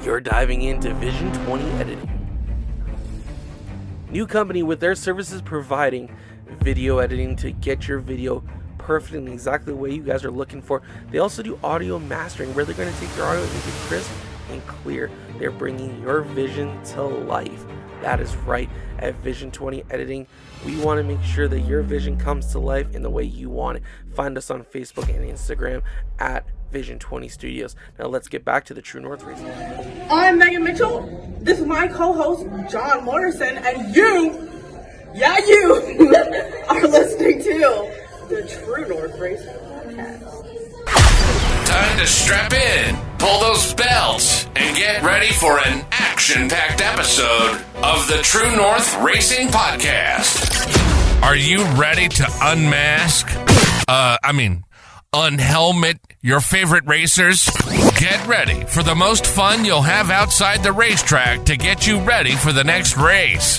You're diving into Vision 20 Editing. New company with their services providing video editing to get your video perfect in exactly the way you guys are looking for. They also do audio mastering where they're going to take your audio and make it crisp and clear. They're bringing your vision to life. That is right. At Vision 20 Editing, we want to make sure that your vision comes to life in the way you want it. Find us on Facebook and Instagram at Vision 20 Studios. Now let's get back to the True North race. I'm Megan Mitchell. This is my co-host, John Morrison, and you are listening to the True North Race Podcast. Time to strap in, pull those belts, and get ready for an action-packed episode of the True North Racing Podcast. Are you ready to unhelmet your favorite racers? Get ready for the most fun you'll have outside the racetrack to get you ready for the next race.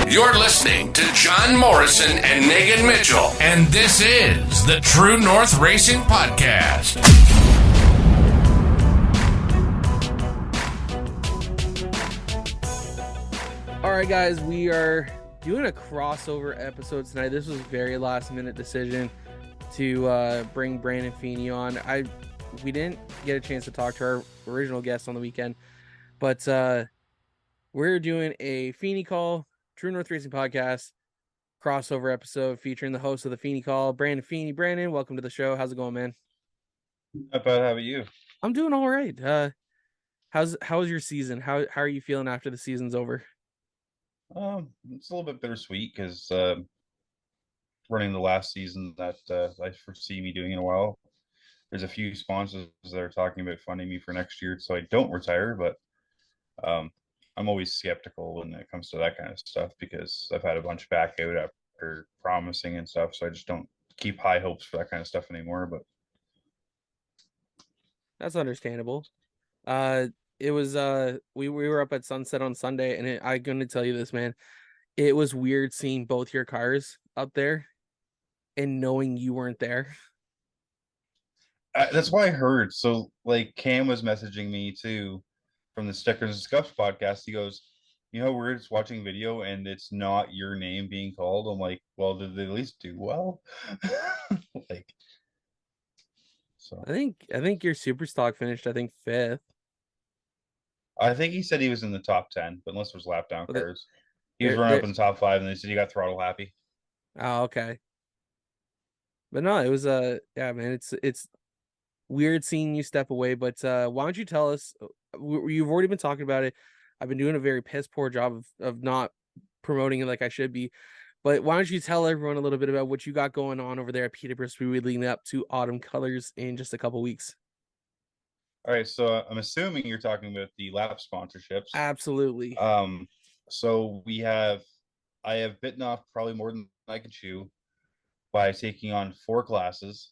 You're listening to John Morrison and Megan Mitchell, and this is the True North Racing Podcast. All right, guys, we are doing a crossover episode tonight. This was a very last-minute decision to bring Brandon Feeney on. We didn't get a chance to talk to our original guest on the weekend, but we're doing a Feeney Call, True North Racing Podcast crossover episode featuring the host of the Feeney Call, Brandon Feeney. Brandon, welcome to the show. How's it going, man? Not bad. How about you? I'm doing all right. How's your season? How are you feeling after the season's over? It's a little bit bittersweet because running the last season that I foresee me doing in a while. There's a few sponsors that are talking about funding me for next year, so I don't retire. But I'm always skeptical when it comes to that kind of stuff because I've had a bunch back out after promising and stuff. So I just don't keep high hopes for that kind of stuff anymore. But that's understandable. It was we were up at sunset on Sunday, and I'm going to tell you this, man. It was weird seeing both your cars up there and knowing you weren't there. That's why I heard. So, like, Cam was messaging me too from the Stickers and Scuffs podcast. He goes, "You know, we're just watching video and it's not your name being called." I'm like, "Well, did they at least do well?" Like, so I think your super stock finished, I think, 5th. I think he said he was in the top 10, but unless there's lap down Well, cars, he was running up in the top 5, and they said he got throttle happy. Oh, okay. But no, it was yeah, man. It's weird seeing you step away, but why don't you tell us? You've already been talking about it. I've been doing a very piss poor job of not promoting it like I should be. But why don't you tell everyone a little bit about what you got going on over there at Peterborough Speedway leading up to Autumn Colors in just a couple weeks? All right, so I'm assuming you're talking about the lap sponsorships. Absolutely. So I have bitten off probably more than I can chew by taking on 4 classes,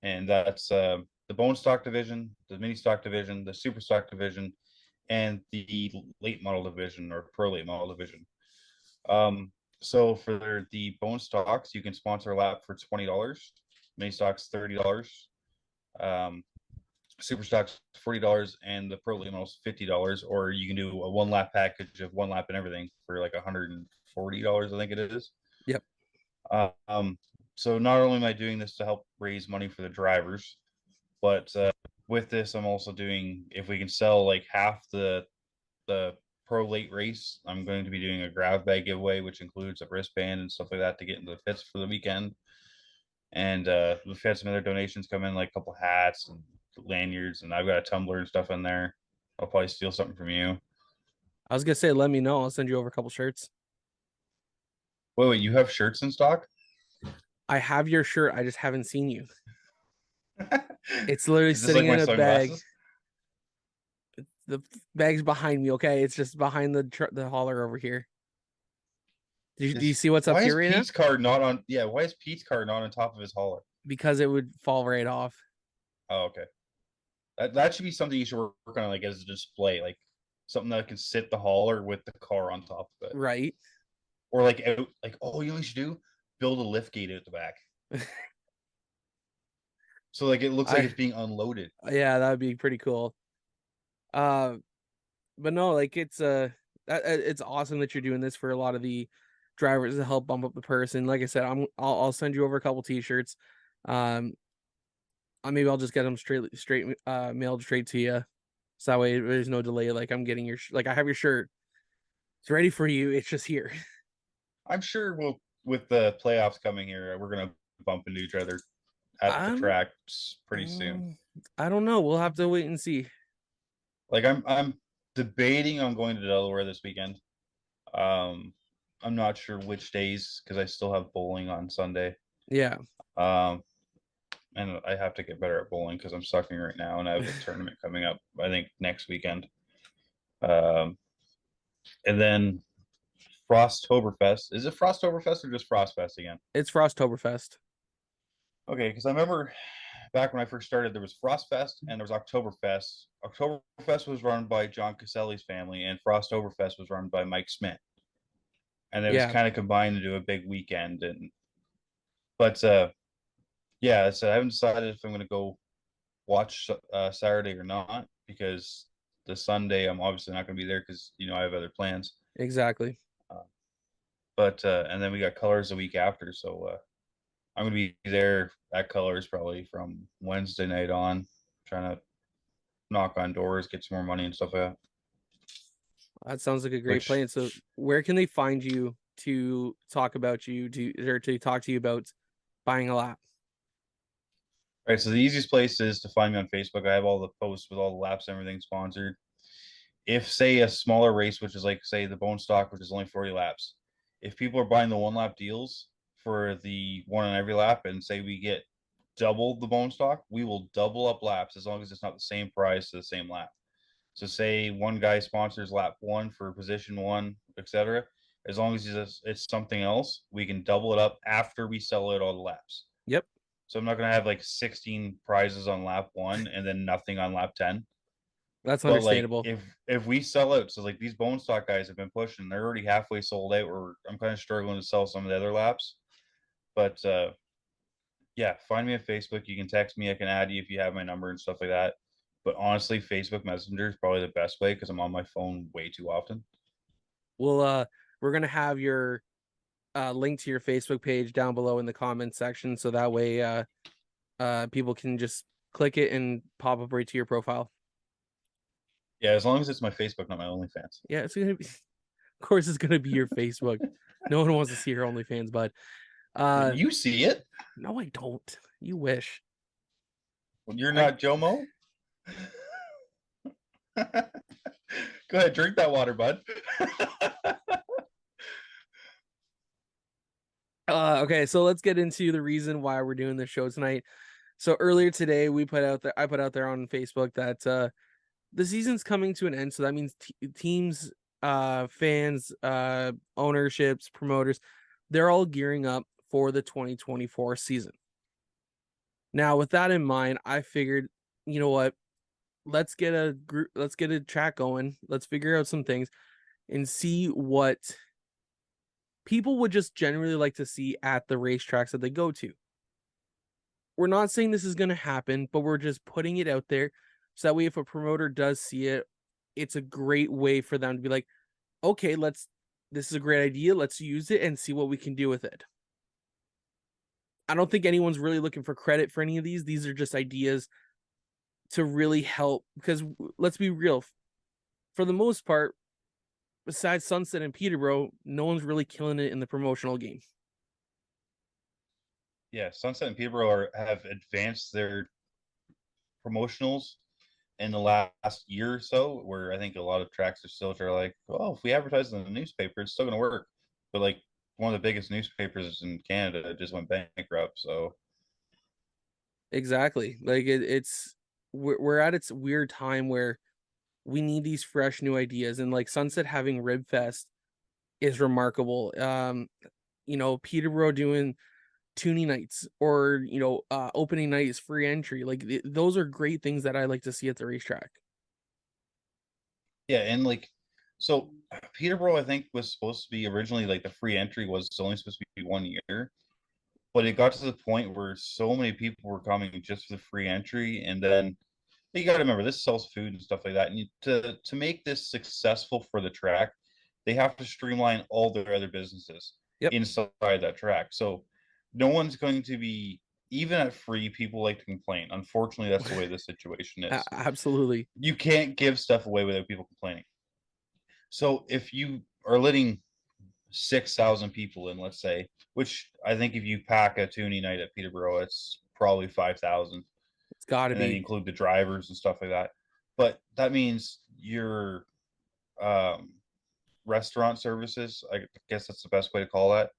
and that's the bone stock division, the mini stock division, the super stock division, and the late model division or pro late model division. So for the bone stocks, you can sponsor a lap for $20, mini stocks $30, super stocks $40, and the pro late models $50, or you can do a 1 lap package of 1 lap and everything for like $140, I think it is. Yep. So not only am I doing this to help raise money for the drivers, but with this, I'm also doing, if we can sell like half the pro late race, I'm going to be doing a grab bag giveaway, which includes a wristband and stuff like that to get into the pits for the weekend. And we've had some other donations come in, like a couple hats and lanyards, and I've got a tumbler and stuff in there. I'll probably steal something from you. I was gonna say, let me know. I'll send you over a couple shirts. Wait, you have shirts in stock? I have your shirt. I just haven't seen you. It's literally sitting like in my a bag. sunglasses? The bag's behind me. Okay, it's just behind the hauler over here. Do you see what's up here right now? Why is Pete's car not on top of his hauler? Because it would fall right off. Oh, okay. That should be something you should work on, like as a display, like something that can sit the hauler with the car on top of it. Right. Or like out, like, oh, you know what you should do? Build a lift gate out the back. So like it looks like it's being unloaded. Yeah, that would be pretty cool. but no, like it's awesome that you're doing this for a lot of the drivers to help bump up the person. Like I said, I'll send you over a couple t-shirts. Um, maybe I'll just get them straight mailed straight to you. So that way there's no delay. Like I'm getting like I have your shirt. It's ready for you. It's just here. I'm sure we'll with the playoffs coming here, we're gonna bump into each other at the Um, tracks pretty soon. I don't know. We'll have to wait and see. Like I'm debating on going to Delaware this weekend. Um, I'm not sure which days because I still have bowling on Sunday. Yeah. Um, and I have to get better at bowling because I'm sucking right now, and I have a tournament coming up. I think next weekend. Um, and then Frosttoberfest. Is it Frosttoberfest or just Frostfest again? It's Frosttoberfest. Okay, because I remember back when I first started, there was Frostfest and there was Oktoberfest. Oktoberfest was run by John Caselli's family, and Frosttoberfest was run by Mike Smith. And it was Yeah, kind of combined into a big weekend. And but yeah, so I haven't decided if I'm going to go watch Saturday or not because the Sunday I'm obviously not going to be there because I have other plans. exactly. Uh, but and then we got Colors the week after, so I'm going to be there at Colors probably from Wednesday night on, trying to knock on doors, get some more money and stuff like that. That sounds like a great Which plan. So where can they find you to talk about you to talk to you about buying a lap? All right, so the easiest place is to find me on Facebook. I have all the posts with all the laps and everything sponsored. If say a smaller race, which is like say the bone stock, which is only 40 laps, if people are buying the 1 lap deals for the one on every lap, and say we get double the bone stock, we will double up laps as long as it's not the same price to the same lap. So say one guy sponsors lap one for position one, etc. As long as it's something else, we can double it up after we sell out all the laps. Yep, So I'm not gonna have like 16 prizes on lap one and then nothing on lap 10. that's But like understandable. if we sell out, so like these bone stock guys have been pushing, they're already halfway sold out. Or I'm kind of struggling to sell some of the other laps. But yeah, find me on Facebook. You can text me. I can add you if you have my number and stuff like that. But honestly, Facebook Messenger is probably the best way because I'm on my phone way too often. We'll we're gonna have your link to your Facebook page down below in the comments section, so that way people can just click it and pop up right to your profile. Yeah, as long as it's my Facebook, not my OnlyFans. Yeah, it's gonna be of course it's gonna be your Facebook. No one wants to see your OnlyFans, but uh You see it. no, I don't. You wish. When you're I not Jomo. Go ahead, drink that water, bud. okay, so let's get into the reason why we're doing this show tonight. So earlier today, I put out there on Facebook that the season's coming to an end. So that means teams, fans, ownerships, promoters, they're all gearing up for the 2024 season. Now, with that in mind, I figured, you know what? Let's get a track going. Let's figure out some things and see what people would just generally like to see at the racetracks that they go to. We're not saying this is going to happen, but we're just putting it out there so that way if a promoter does see it, it's a great way for them to be like, okay, this is a great idea. Let's use it and see what we can do with it. I don't think anyone's really looking for credit for any of these. These are just ideas to really help because let's be real. For the most part, besides Sunset and Peterborough, no one's really killing it in the promotional game. Yeah, Sunset and Peterborough have advanced their promotionals in the last year or so, where I think a lot of tracks are still like, well, if we advertise in the newspaper, it's still going to work. But like one of the biggest newspapers in Canada just went bankrupt. So Exactly. Like it's we're at its weird time where we need these fresh new ideas and like Sunset having Rib Fest is remarkable. Peterborough doing tuning nights or opening night is free entry. Like those are great things that I like to see at the racetrack. yeah, and like so Peterborough, I think, was supposed to be originally like the free entry was only supposed to be 1 year, but it got to the point where so many people were coming just for the free entry, and then you got to remember this sells food and stuff like that. And to make this successful for the track, they have to streamline all their other businesses Yep. inside that track. So no one's going to be, even at free, people like to complain. Unfortunately, that's the way the situation is. Absolutely. You can't give stuff away without people complaining. So if you are letting 6,000 people in, let's say, which I think if you pack a tuning night at Peterborough, it's probably 5,000, It's got to and then you be. include the drivers and stuff like that. But that means your um, restaurant services, I guess that's the best way to call that,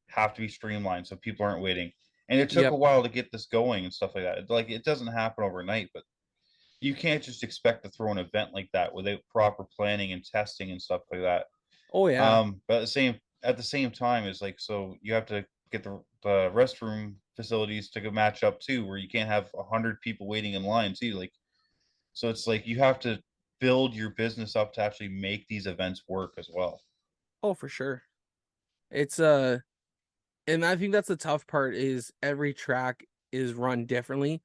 have to be streamlined so people aren't waiting. And it took a Yep. while to get this going and stuff like that. Like it doesn't happen overnight, but you can't just expect to throw an event like that without proper planning and testing and stuff like that. Oh yeah. But at the same time, it's like so you have to get the restroom facilities to go match up too, where you can't have 100 people waiting in line too. Like so, it's like you have to build your business up to actually make these events work as well. Oh, for sure. It's and I think that's the tough part is every track is run differently.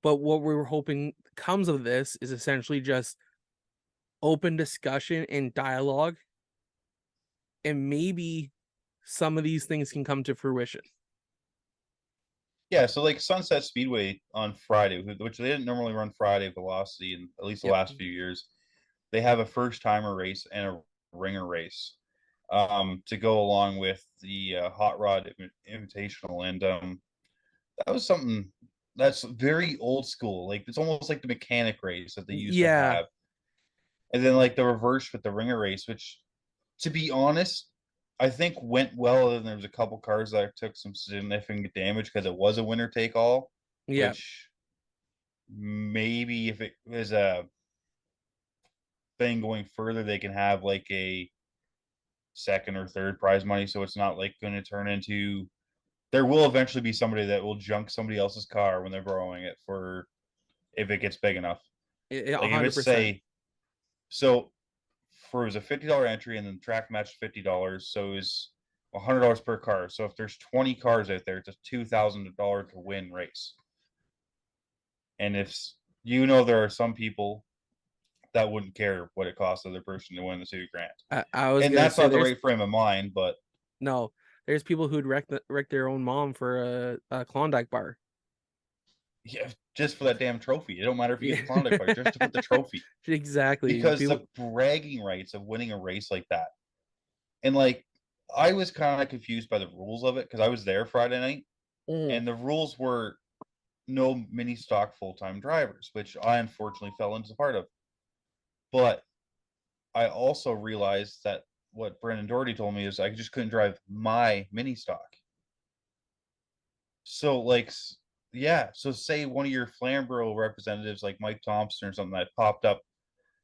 But what we were hoping comes of this is essentially just open discussion and dialogue, and maybe some of these things can come to fruition. Yeah, so like Sunset Speedway on Friday, which they didn't normally run Friday Velocity in at least the Yep. last few years, they have a first timer race and a ringer race to go along with the Hot Rod Invitational. And that was something that's very old school. Like it's almost like the mechanic race that they used to Yeah. have. And then like the reverse with the ringer race, which to be honest, I think went well. And there was a couple cars that took some significant damage because it was a winner take all, Yeah. which maybe if it was a thing going further, they can have like a second or third prize money. So it's not like going to turn into, there will eventually be somebody that will junk somebody else's car when they're borrowing it for if it gets big enough. Like if it's 100%. say, so for it was a $50 entry and then the track matched $50, so it was $100 per car. So if there's 20 cars out there, it's a $2,000 to win race. And if there are some people that wouldn't care what it costs the other person to win the 2 grand, I was and gonna that's say not the there's right frame of mind. But no, there's people who'd wreck their own mom for a Klondike bar. yeah, just for that damn trophy, it don't matter if you Yeah. get the Klondike bar, just to put the trophy, Exactly. because the People. bragging rights of winning a race like that, and like I was kind of confused by the rules of it because I was there Friday night, Mm. and the rules were no mini stock full time drivers, which I unfortunately fell into part of. But I also realized that what Brendan Doherty told me is I just couldn't drive my mini stock. So like, yeah. So say one of your Flamborough representatives, like Mike Thompson or something, that popped up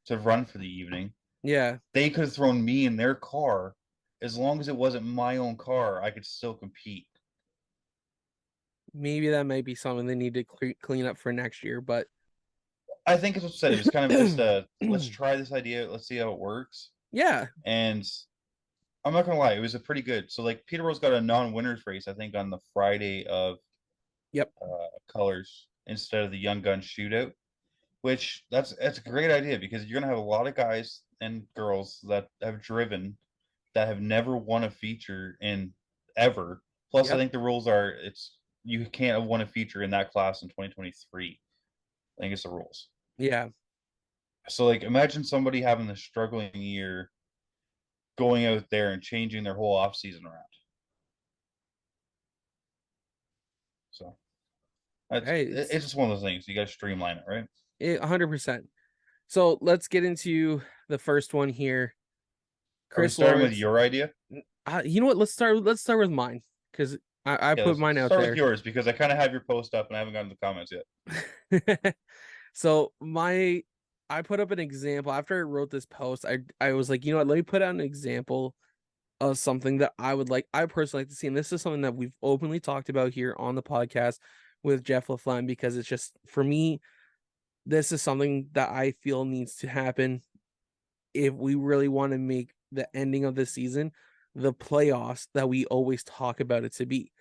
to run for the evening, Yeah. they could have thrown me in their car. As long as it wasn't my own car, I could still compete. Maybe that might be something they need to clean up for next year, but I think as I said, it was kind of just a let's try this idea, let's see how it works. yeah. And I'm not gonna lie, it was a pretty good. So like Peterborough's got a non-winners race, I think, on the Friday of Yep. colors instead of the young gun shootout, which that's a great idea because you're gonna have a lot of guys and girls that have driven that have never won a feature in ever. Plus, I Yep. think the rules are it's you can't have won a feature in that class in 2023. I think it's the rules. Yeah. So like imagine somebody having a struggling year going out there and changing their whole off season around. So Hey, it's just one of those things. You got to streamline it, right? 100%. So let's get into the first one here. Are we Chris starting with Lawrence. your idea? You know what? Let's start with mine because I Yeah, put let's mine out start with there. yours because I kind of have your post up and I haven't gotten the comments yet. So I put up an example after I wrote this post. I was like, you know what? Let me put out an example of something that I personally like to see, and this is something that we've openly talked about here on the podcast with Jeff LaFlamme because it's just for me, this is something that I feel needs to happen if we really want to make the ending of the season the playoffs that we always talk about it to be.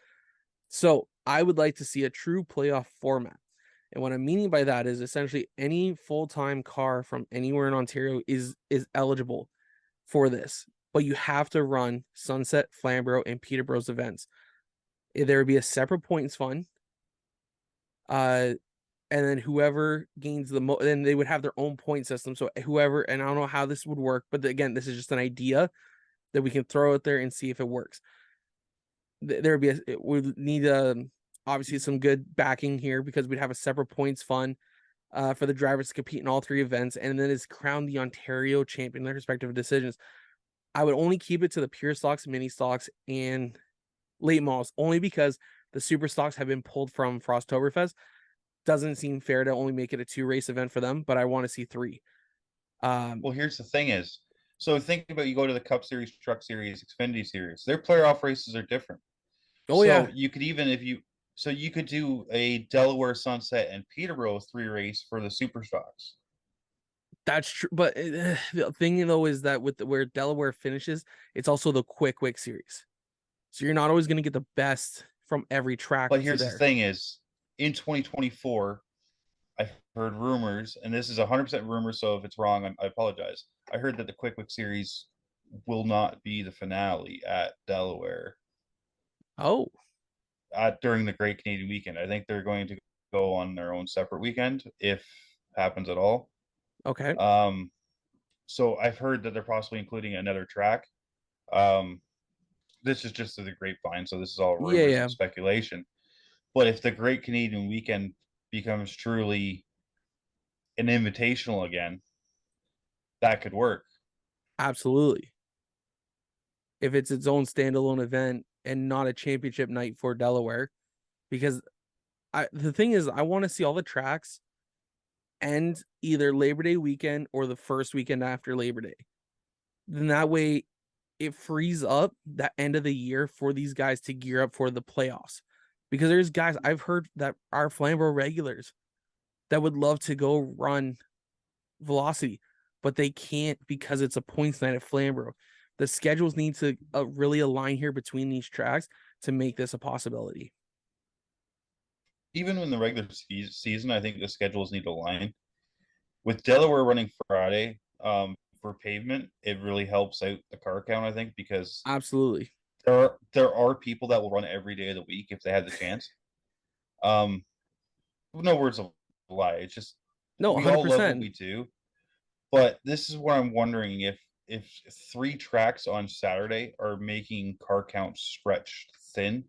So I would like to see a true playoff format. And what I'm meaning by that is essentially any full-time car from anywhere in Ontario is eligible for this, but you have to run Sunset, Flamborough, and Peterborough's events. There would be a separate points fund, and then whoever gains the most, then they would have their own point system. So whoever, and I don't know how this would work, but again, this is just an idea that we can throw out there and see if it works. There would be we need obviously some good backing here because we'd have a separate points fund for the drivers to compete in all three events, and then is crowned the Ontario champion in their respective decisions. I would only keep it to the pure stocks, mini stocks, and late models, only because the super stocks have been pulled from Frosttoberfest. Doesn't seem fair to only make it a 2-race event for them, but I want to see 3. Well, here's the thing is, so think about you go to the Cup Series, Truck Series, Xfinity Series. Their playoff races are different. Oh So yeah, you could even if you so you could do a Delaware Sunset and Peterborough 3 race for the super stocks. that's true. But the thing though is that with where Delaware finishes, it's also the quick series. So you're not always going to get the best from every track But to here's the there. thing is, in 2024, I've heard rumors, and this is 100% rumor, so if it's wrong, I apologize. I heard that the Quick Series will not be the finale at Delaware Oh, during the Great Canadian Weekend. I think they're going to go on their own separate weekend, if happens at all. okay. Um, so I've heard that they're possibly including another track. Um, this is just the grapevine, so this is all Yeah, rumors yeah, and speculation. But if the Great Canadian Weekend becomes truly an invitational again, that could work. absolutely. If it's its own standalone event and not a championship night for Delaware, because the thing is, I want to see all the tracks end either Labor Day weekend or the first weekend after Labor Day. Then that way it frees up that end of the year for these guys to gear up for the playoffs. Because there's guys I've heard that are Flamborough regulars that would love to go run Velocity, but they can't because it's a points night at Flamborough. The schedules need to really align here between these tracks to make this a possibility. Even in the regular season, I think the schedules need to align. With Delaware running Friday for pavement, it really helps out the car count, I think, because Absolutely. there are people that will run every day of the week if they had the chance. Um, no words of lie. It's just No, we all love what 100%. we do, but this is what I'm wondering if 3 tracks on Saturday are making car count stretched thin,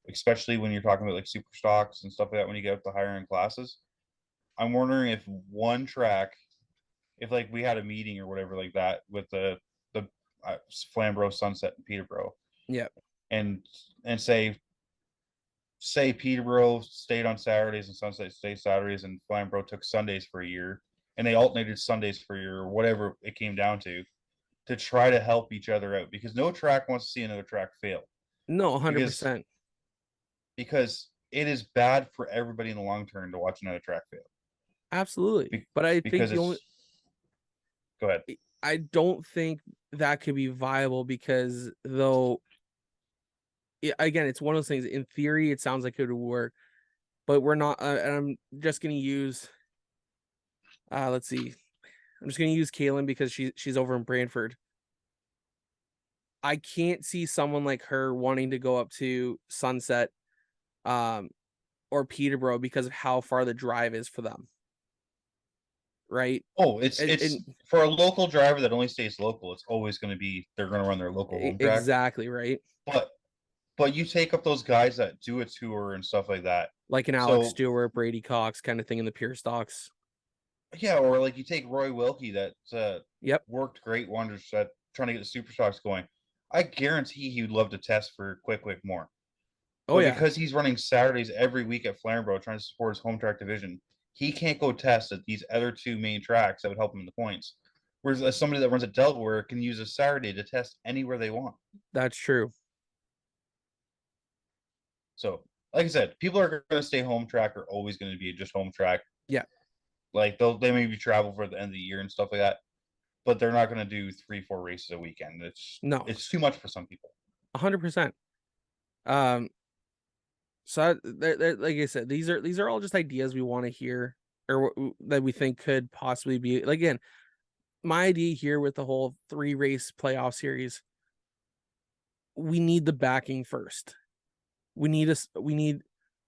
especially when you're talking about like super stocks and stuff like that when you get up to higher end classes. I'm wondering if one track, if like we had a meeting or whatever like that with the Flamborough, Sunset, and Peterborough, Yeah. and and say Peterborough stayed on Saturdays and Sunset stayed Saturdays, and Flamborough took Sundays for a year, and they alternated Sundays for a year or whatever it came down to try to help each other out because no track wants to see another track fail No, because 100%. because it is bad for everybody in the long term to watch another track fail. Absolutely. Be- But I think because the only it's go ahead. I don't think that could be viable because though again, it's one of those things. In theory, it sounds like it would work, but we're not. And I'm just gonna use. Let's see. I'm just gonna use Kaylin because she's over in Brantford. I can't see someone like her wanting to go up to Sunset, um, or Peterborough because of how far the drive is for them. Right. Oh, it's And it's for a local driver that only stays local. It's always going to be they're going to run their local home track. exactly right. But but you take up those guys that do a tour and stuff like that. Like an Alex So Stewart, Brady Cox kind of thing in the pure stocks. yeah, or like you take Roy Wilkie that Yep. worked great wonders at trying to get the super stocks going. I guarantee he would love to test for Quick more. Oh But yeah. because he's running Saturdays every week at Flamborough trying to support his home track division, he can't go test at these other 2 main tracks that would help him in the points. Whereas somebody that runs at Delaware can use a Saturday to test anywhere they want. That's true. So, like I said, people are going to stay home track are always going to be just home track. Yeah. Like they maybe travel for the end of the year and stuff like that, but they're not going to do 3-4 races a weekend. No. It's too much for some people. 100%. Um So like I said, these are all just ideas we want to hear or that we think could possibly be. Like, again, my idea here with the whole 3-race playoff series, we need the backing first. We need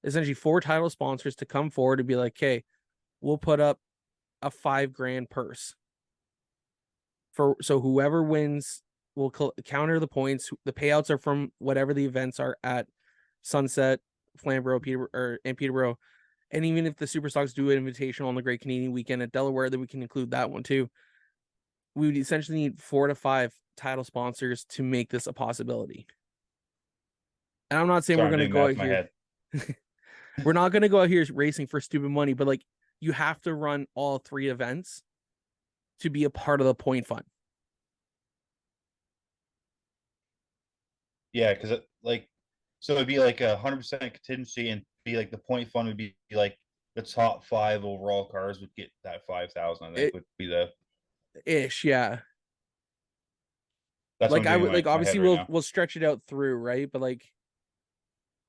essentially 4 title sponsors to come forward to be like, "Okay, we'll put up a 5 grand purse for so whoever wins will counter the points. The payouts are from whatever the events are at Sunset, Flamborough, and Peterborough, and even if the Super Stocks do an invitational on the Great Canadian Weekend at Delaware, then we can include that one too. We would essentially need 4 to 5 title sponsors to make this a possibility. And I'm not saying Sorry, we're I'm going to doing go math out in my here. head. We're not going to go out here racing for stupid money, but like you have to run all 3 events to be a part of the point fund. Yeah, because so it'd be like 100% contingency, and be like the point fund would be like the top 5 overall cars would get that 5,000. I think It would be the ish, yeah. that's what Like I'm I doing would in like my head obviously right now. we'll stretch it out through, right? But like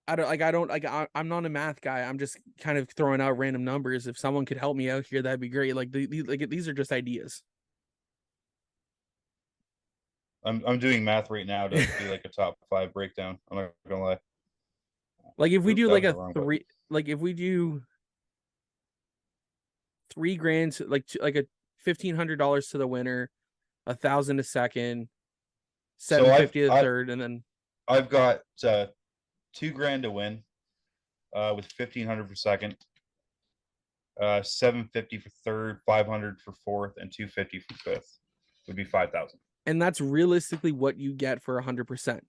I'm not a math guy. I'm just kind of throwing out random numbers. If someone could help me out here, that'd be great. Like these are just ideas. I'm doing math right now to do like a top 5 breakdown. I'm not gonna lie. Like if we Oop, do that like was the a wrong button. 3, like if we do 3 grand, like a $1,500 to the winner, 1,000 to second, So 750 to third, and then I've got 2 grand to win, with 1,500 for second, 750 for third, 500 for fourth, and 250 for fifth. Would be 5,000. that's realistically what you get for 100%. You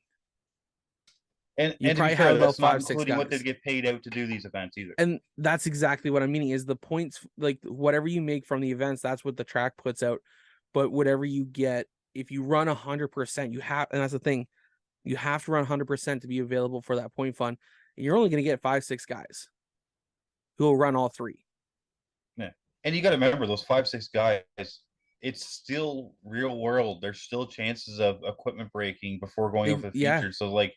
And to be probably have fair, about that's not 5, 6 including what they'd guys. get paid out to do these events either. And that's exactly what I'm meaning is the points, like whatever you make from the events, that's what the track puts out. But whatever you get, if you run 100%, you have, and that's the thing, you have to run 100% to be available for that point fund. And you're only going to get 5, 6 guys who will run all 3. Yeah. And you got to remember those 5, 6 guys, it's still real world. There's still chances of equipment breaking before going over the Yeah. feature. So like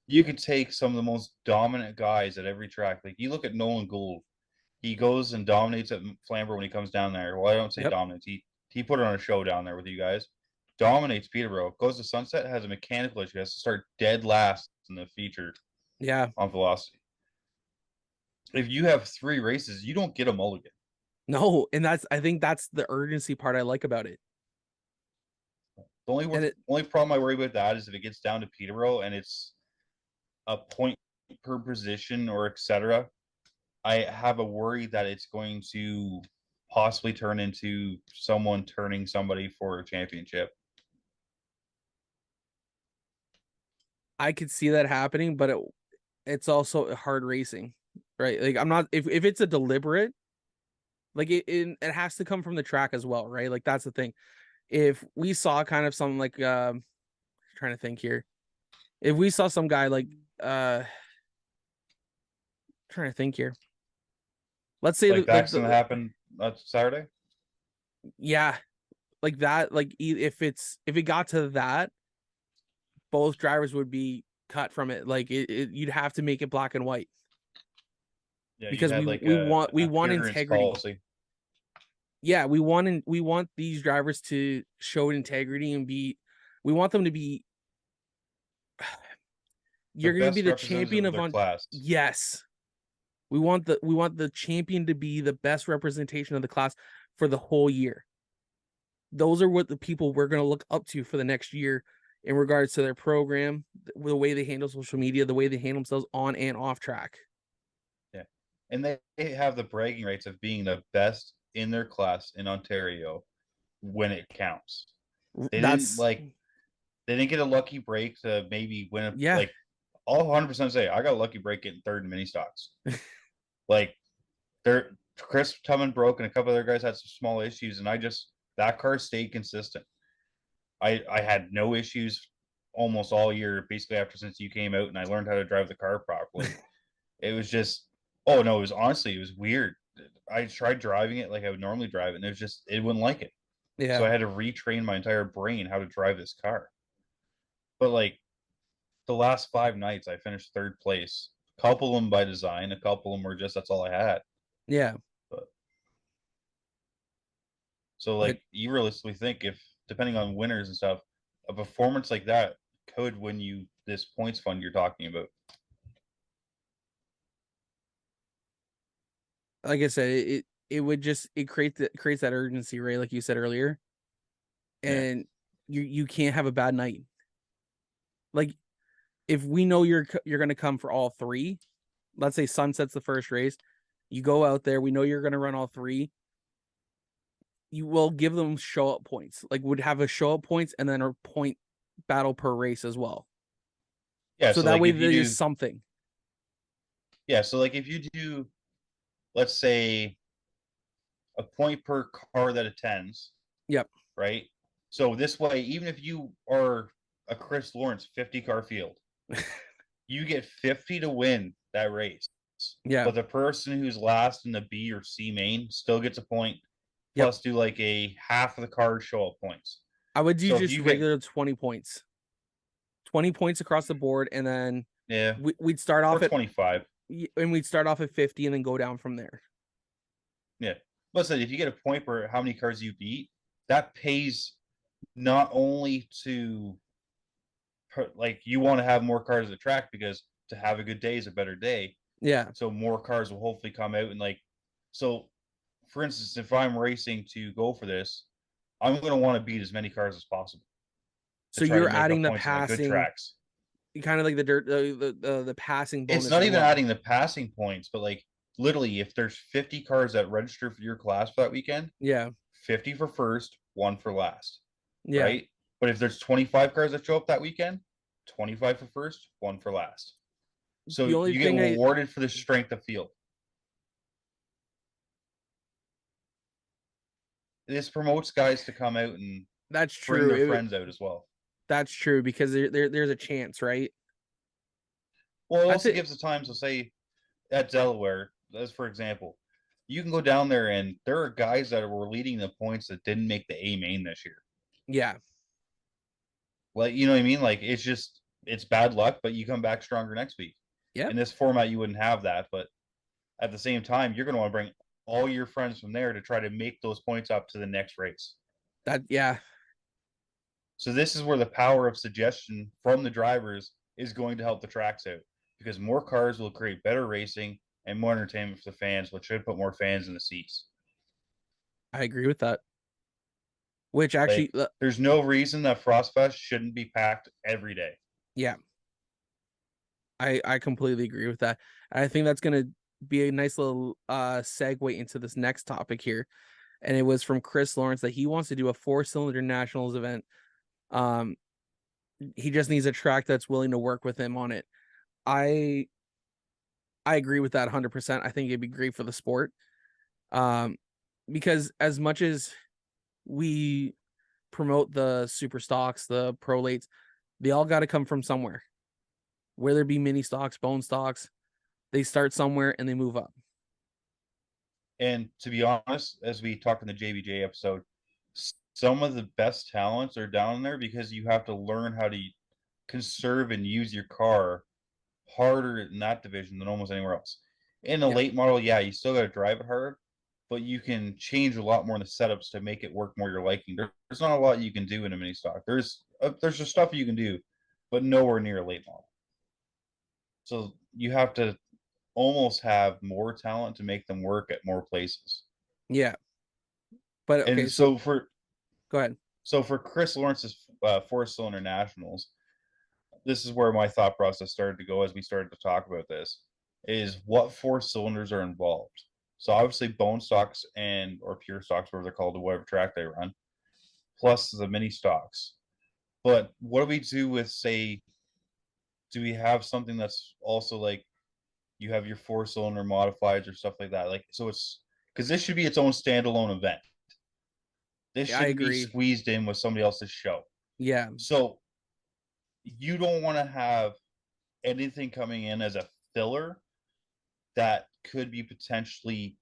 you could take some of the most dominant guys at every track. Like you look at Nolan Gould, he goes and dominates at Flamborough when he comes down there. Well, I don't say Yep. dominates. He put it on a show down there with you guys. Dominates Peterborough. Goes to Sunset, has a mechanical issue. Has to start dead last in the feature Yeah. on velocity. If you have 3 races, you don't get a mulligan. No. And I think that's the urgency part I like about it. And Only problem I worry about that is if it gets down to Peterborough and it's a point per position or etc. I have a worry that it's going to possibly turn into someone turning somebody for a championship. I could see that happening, but it's also hard racing, right? Like I'm not, if it's a deliberate, like it has to come from the track as well, right? Like that's the thing. If we saw kind of something like trying to think here, if we saw some guy like trying to think here, let's say Like the accident that happened Saturday. Yeah, like that, like if it got to that, both drivers would be cut from it. Like you'd have to make it black and white Yeah, you because had like we an want appearance integrity. policy. Yeah, we want these drivers to show integrity and be, we want them to be, The you're going to be best the representative champion of of their on. class. Yes, we want the champion to be the best representation of the class for the whole year. Those are what the people we're going to look up to for the next year in regards to their program, the way they handle social media, the way they handle themselves on and off track. Yeah. And they have the bragging rights of being the best in their class in Ontario when it counts. They That's they didn't get a lucky break to maybe win a, yeah, like I'll 100% say I got a lucky break getting third in mini stocks. Like Chris Tubman broke and a couple other guys had some small issues, and that car stayed consistent. I had no issues almost all year, basically since you came out and I learned how to drive the car properly. It was just, oh no, it was weird. I tried driving it like I would normally drive it, and it wouldn't like it. So yeah. I had to retrain my entire brain how to drive this car. But like the last 5 nights, I finished third place A couple of them by design, a couple of them were just that's all I had. Yeah. But so But like you realistically think if depending on winners and stuff, a performance like that could win you this points fund you're talking about. like I said, it would just it creates that urgency, right? Like you said earlier, Yeah. and you can't have a bad night. Like if we know you're gonna come for all three, let's say Sunset's the first race, you go out there, we know you're gonna run all three. You will give them show up points. Like would have a show up points and then a point battle per race as well. Yeah. So So that like way if you there's do something. yeah, so like if you do let's say a point per car that attends, Yep. right? So this way, even if you are a Chris Lawrence 50 car field, you get 50 to win that race. Yeah. But the person who's last in the B or C main still gets a point, Yep. plus do like a half of the card show up points. I would do So if just you get, regular 20 points. 20 points across the board, and then yeah, we'd start or off at 25, and we'd start off at 50 and then go down from there. yeah. Listen, if you get a point for how many cars you beat, that pays not only to like you want to have more cars at the track because to have a good day is a better day. Yeah. So more cars will hopefully come out and like so for instance, if I'm racing to go for this, I'm gonna want to beat as many cars as possible to So try to you're make adding up the points on the good passing, tracks. kind of like the dirt, the passing It's bonus not as even well. adding the passing points, but like literally if there's 50 cars that register for your class for that weekend, Yeah. 50 for first, one for last, Yeah. right? But if there's 25 cars that show up that weekend, 25 for first, one for last. So The only you get thing rewarded for the strength of field. This promotes guys to come out and that's bring true. their friends out as well. That's true because there's a chance, right? Well, it I also think gives the time. So, say at Delaware, as for example, you can go down there and there are guys that were leading the points that didn't make the A main this year. yeah. Like, you know what I mean? Like, it's bad luck, but you come back stronger next week. Yep. In this format, you wouldn't have that, but at the same time, you're going to want to bring all your friends from there to try to make those points up to the next race. That yeah. So this is where the power of suggestion from the drivers is going to help the tracks out because more cars will create better racing and more entertainment for the fans, which should put more fans in the seats. I agree with that. Which actually Like, there's no reason that Frostfest shouldn't be packed every day. yeah. I completely agree with that. I think that's going to be a nice little segue into this next topic here. And it was from Chris Lawrence that he wants to do a 4-cylinder nationals event. Um, he just needs a track that's willing to work with him on it. I agree with that 100%. I think it'd be great for the sport. Because as much as we promote the super stocks, the pro lates, they all got to come from somewhere. Whether it be mini stocks, bone stocks, they start somewhere and they move up. And to be honest, as we talked in the JBJ episode, some of the best talents are down there because you have to learn how to conserve and use your car harder in that division than almost anywhere else. In the Yeah, late model, yeah, you still got to drive it hard, but you can change a lot more in the setups to make it work more your liking. There's not a lot you can do in a mini stock. There's just stuff you can do, but nowhere near a late model. So you have to almost have more talent to make them work at more places. yeah. But okay, And so so for go ahead. Chris Lawrence's 4-cylinder nationals, this is where my thought process started to go as we started to talk about this. Is what 4 cylinders are involved? So obviously bone stocks and or pure stocks, whatever they're called, to whatever track they run, plus the mini stocks. But what do we do with say? Do we have something that's also like you have your 4-cylinder modifieds or stuff like that? Like so, it's because this should be its own standalone event. This Yeah, I shouldn't be agree. squeezed in with somebody else's show. Yeah, So you don't want to have anything coming in as a filler that could be potentially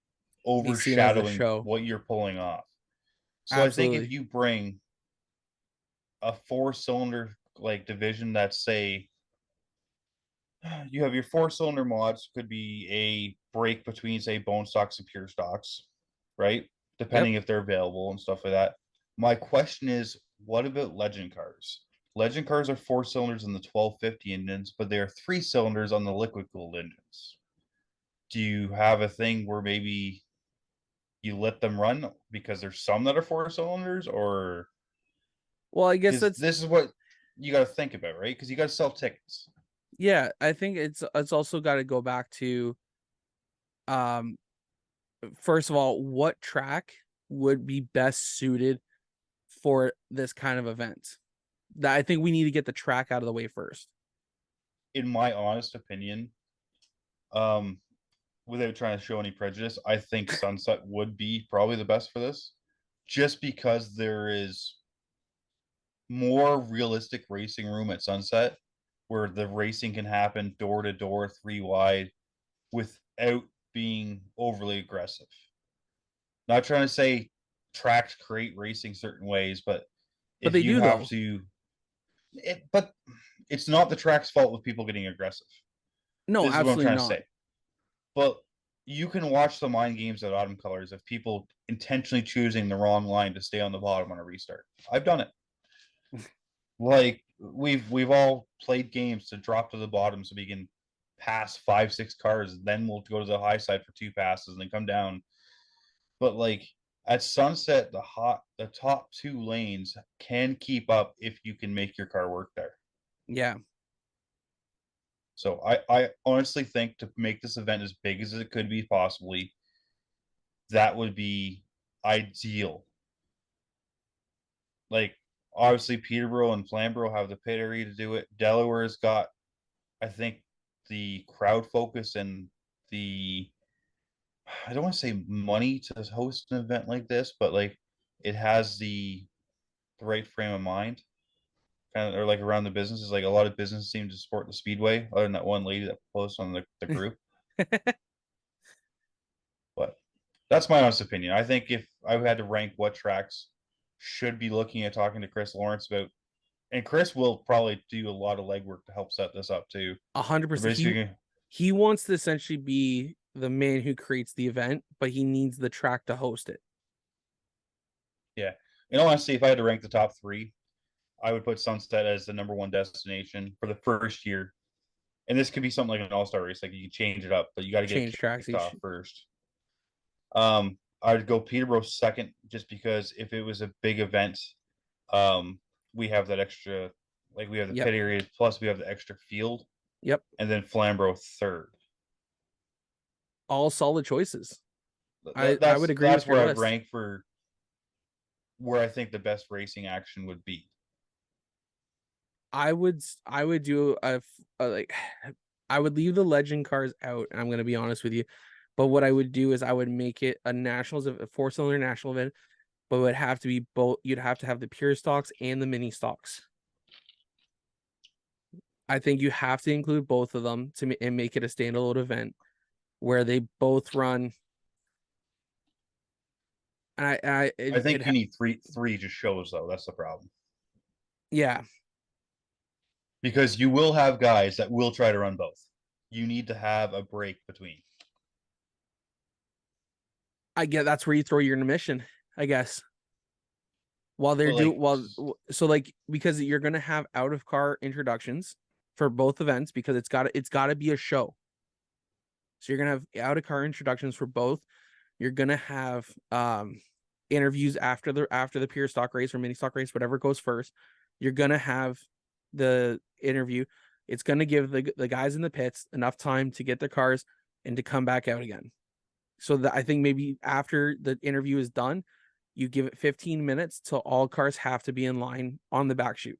be seen as a overshadowing show. what you're pulling off. So I think if Absolutely. you bring a 4-cylinder like division that's say you have your 4-cylinder mods, could be a break between, say, bone stocks and pure stocks, right? Yep. Depending if they're available and stuff like that. My question is, what about legend cars? Legend cars are 4 cylinders in the 1250 engines, but they are 3 cylinders on the liquid cooled engines. Do you have a thing where maybe you let them run because there's some that are 4 cylinders, or Well, I guess because that's this is what you got to think about, right? Because you got to sell tickets. yeah. I think it's also got to go back to um first of all, what track would be best suited for this kind of event? That I think we need to get the track out of the way first. In my honest opinion, um, without trying to show any prejudice, I think Sunset would be probably the best for this, just because there is more realistic racing room at Sunset, where the racing can happen door to door, three wide, without being overly aggressive. Not trying to say tracks create racing certain ways, but But if they you do have though. to, but it's not the track's fault with people getting aggressive. No, This is what I'm absolutely trying to not. say. But you can watch the mind games at Autumn Colors of people intentionally choosing the wrong line to stay on the bottom on a restart. I've done it. Like we've all played games to drop to the bottom so we can pass 5, 6 cars, then we'll go to the high side for 2 passes and then come down. But like at Sunset, the top 2 lanes can keep up if you can make your car work there. Yeah. So I honestly think to make this event as big as it could be possibly, that would be ideal. Like obviously Peterborough and Flamborough have the pit area to do it. Delaware's got, I think, the crowd focus and the, I don't want to say money to host an event like this, but like it has the right frame of mind. Kind of, or like around the businesses, like a lot of businesses seem to support the speedway, other than that one lady that posted on the group. But that's my honest opinion. I think if I had to rank what tracks should be looking at talking to Chris Lawrence about, and Chris will probably do a lot of legwork to help set this up too. 100%. Basically, He wants to essentially be the man who creates the event, but he needs the track to host it. yeah. In all honesty, if I had to rank the top 3, I would put Sunset as the number 1 destination for the first year. And this could be something like an all-star race, like you can change it up, but you got to get Change it tracks kicked each. off first. I'd go Peterborough second, just because if it was a big event, um, we have that extra, like we have the Yep. pit area, plus we have the extra field, Yep. and then Flamborough third. All solid choices. I would agree That's with your where I'd list. rank for where I think the best racing action would be. I would do a like I would leave the legend cars out, and I'm gonna be honest with you. But what I would do is I would make it a nationals, a 4-cylinder national event, but it would have to be both. You'd have to have the pure stocks and the mini stocks. I think you have to include both of them and make it a standalone event where they both run. And I think you need three just shows though. That's the problem. yeah, Because you will have guys that will try to run both. You need to have a break between. I get that's where you throw your intermission, I guess. While they're But doing like, well, so like because you're gonna have out of car introductions for both events because it's gotta be a show. So you're gonna have out of car introductions for both. You're gonna have interviews after the pure stock race or mini stock race, whatever goes first. You're gonna have the interview. It's gonna give the guys in the pits enough time to get their cars and to come back out again. So that I think maybe after the interview is done, you give it 15 minutes till all cars have to be in line on the back chute.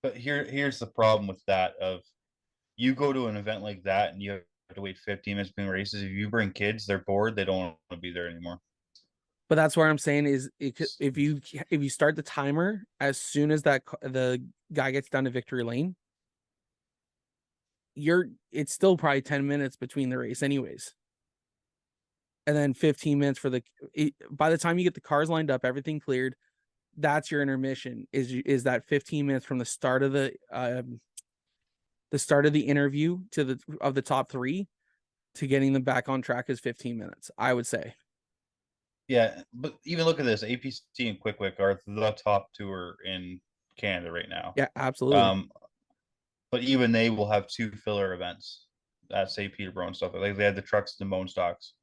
but here's the problem with that of you go to an event like that and you have to wait 15 minutes between races. If you bring kids, they're bored. They don't want to be there anymore. But that's what I'm saying is if you start the timer as soon as the guy gets down to victory lane, it's still probably 10 minutes between the race anyways. And then 15 minutes for by the time you get the cars lined up, everything cleared, that's your intermission is that 15 minutes from the start of the start of the interview to the top 3 to getting them back on track is 15 minutes, I would say. Yeah, but even look at this. APC and Quick Wick are the top tour in Canada right now. Yeah, absolutely. Um, but even they will have 2 filler events at say Peterborough and stuff. Like they had the trucks and the bone stocks,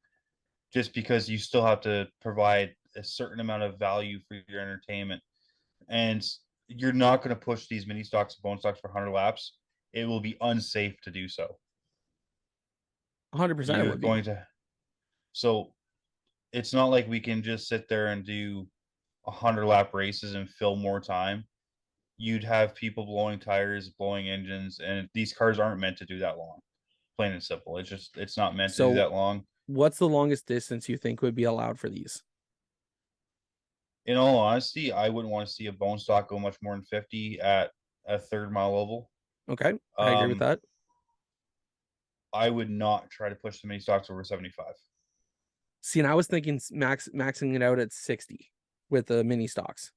just because you still have to provide a certain amount of value for your entertainment, and you're not going to push these mini stocks and bone stocks for 100 laps. It will be unsafe to do so. 100% it You're would be. going to so it's not like we can just sit there and do 100 lap races and fill more time. You'd have people blowing tires, blowing engines, and these cars aren't meant to do that long. Plain and simple. It's not meant to do So that long. what's the longest distance you think would be allowed for these? In all honesty, I wouldn't want to see a bone stock go much more than 50 at a 3rd mile oval. Okay, I agree with that. I would not try to push the mini stocks over 75. See, and I was thinking maxing it out at 60 with the mini stocks.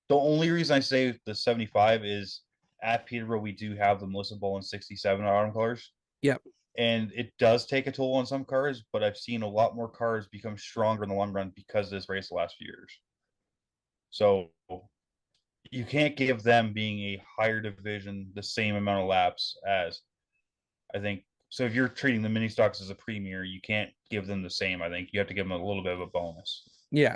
The only reason I say the 75 is at Peterborough, we do have the Melissa Bowen 67 autumn colors. Yep. And it does take a toll on some cars, but I've seen a lot more cars become stronger in the long run because of this race the last few years. So you can't give them being a higher division the same amount of laps as I think. So if you're treating the mini stocks as a premier, you can't give them the same. I think you have to give them a little bit of a bonus. Yeah.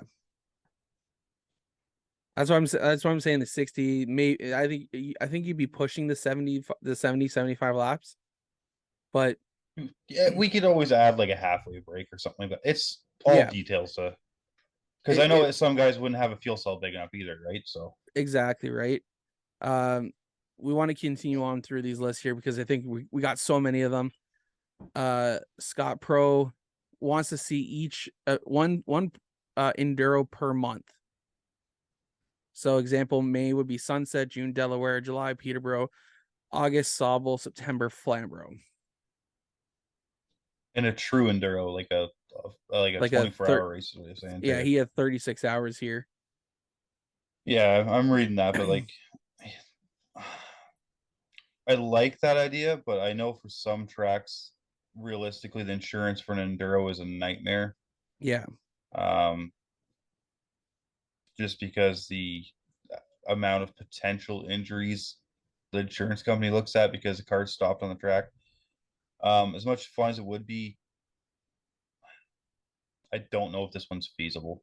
That's why I'm saying the 60. Maybe I think you'd be pushing the 75 laps. But yeah, we could always add like a halfway break or something like that. It's all details to because I know some guys wouldn't have a fuel cell big enough either, right? So exactly right. We want to continue on through these lists here because I think we got so many of them. Scott Pro wants to see each one enduro per month. So example, May would be Sunset, June Delaware, July Peterborough, August Sauble, September Flamborough. in a true enduro, like a 24-hour race. What you're saying? Yeah, he had 36 hours here. Yeah, I'm reading that, but like, I like that idea, but I know for some tracks, realistically, the insurance for an enduro is a nightmare. Yeah. Just because the amount of potential injuries the insurance company looks at because the car's stopped on the track. As much fun as it would be, I don't know if this one's feasible.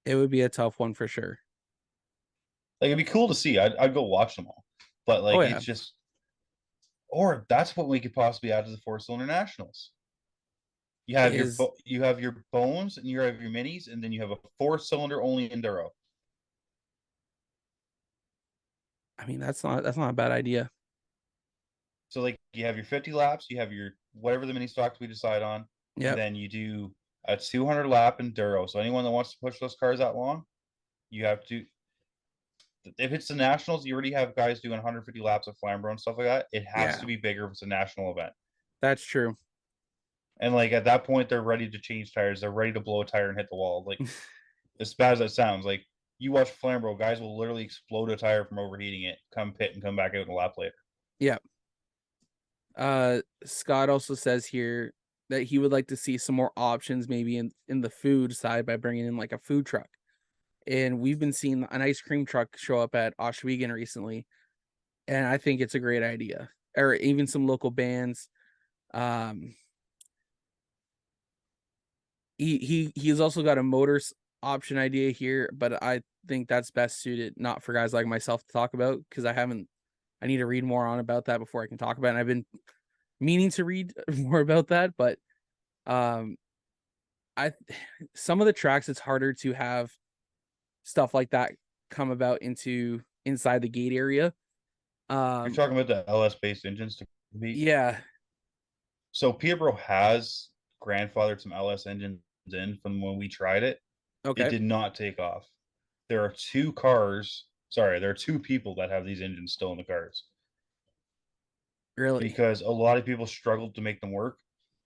It would be a tough one for sure. Like it'd be cool to see. I'd go watch them all, but like it's just, or that's what we could possibly add to the 4-cylinder nationals. You have your bones and you have your minis, and then you have a 4-cylinder only enduro. I mean, that's not a bad idea. So like you have your 50 laps, you have your whatever the mini stocks we decide on, and then you do a 200 lap enduro. So anyone that wants to push those cars that long, you have to. If it's the nationals, you already have guys doing 150 laps of Flamborough and stuff like that. It has to be bigger if it's a national event. That's true. And like at that point, they're ready to change tires. They're ready to blow a tire and hit the wall. Like as bad as that sounds, like you watch Flamborough, guys will literally explode a tire from overheating it, come pit, and come back out a lap later. Yeah. Scott also says here that he would like to see some more options maybe in the food side by bringing in like a food truck. And we've been seeing an ice cream truck show up at Oshewegan recently. And I think it's a great idea. Or even some local bands. He's also got a motors option idea here, but I think that's best suited not for guys like myself to talk about because I need to read more on about that before I can talk about it. And I've been meaning to read more about that, but some of the tracks it's harder to have stuff like that come about inside the gate area. You're talking about the LS based engines to compete? Yeah. So Peterborough has grandfathered some LS engines in from when we tried it. Okay. It did not take off. There are two people that have these engines still in the cars. Really? Because a lot of people struggled to make them work,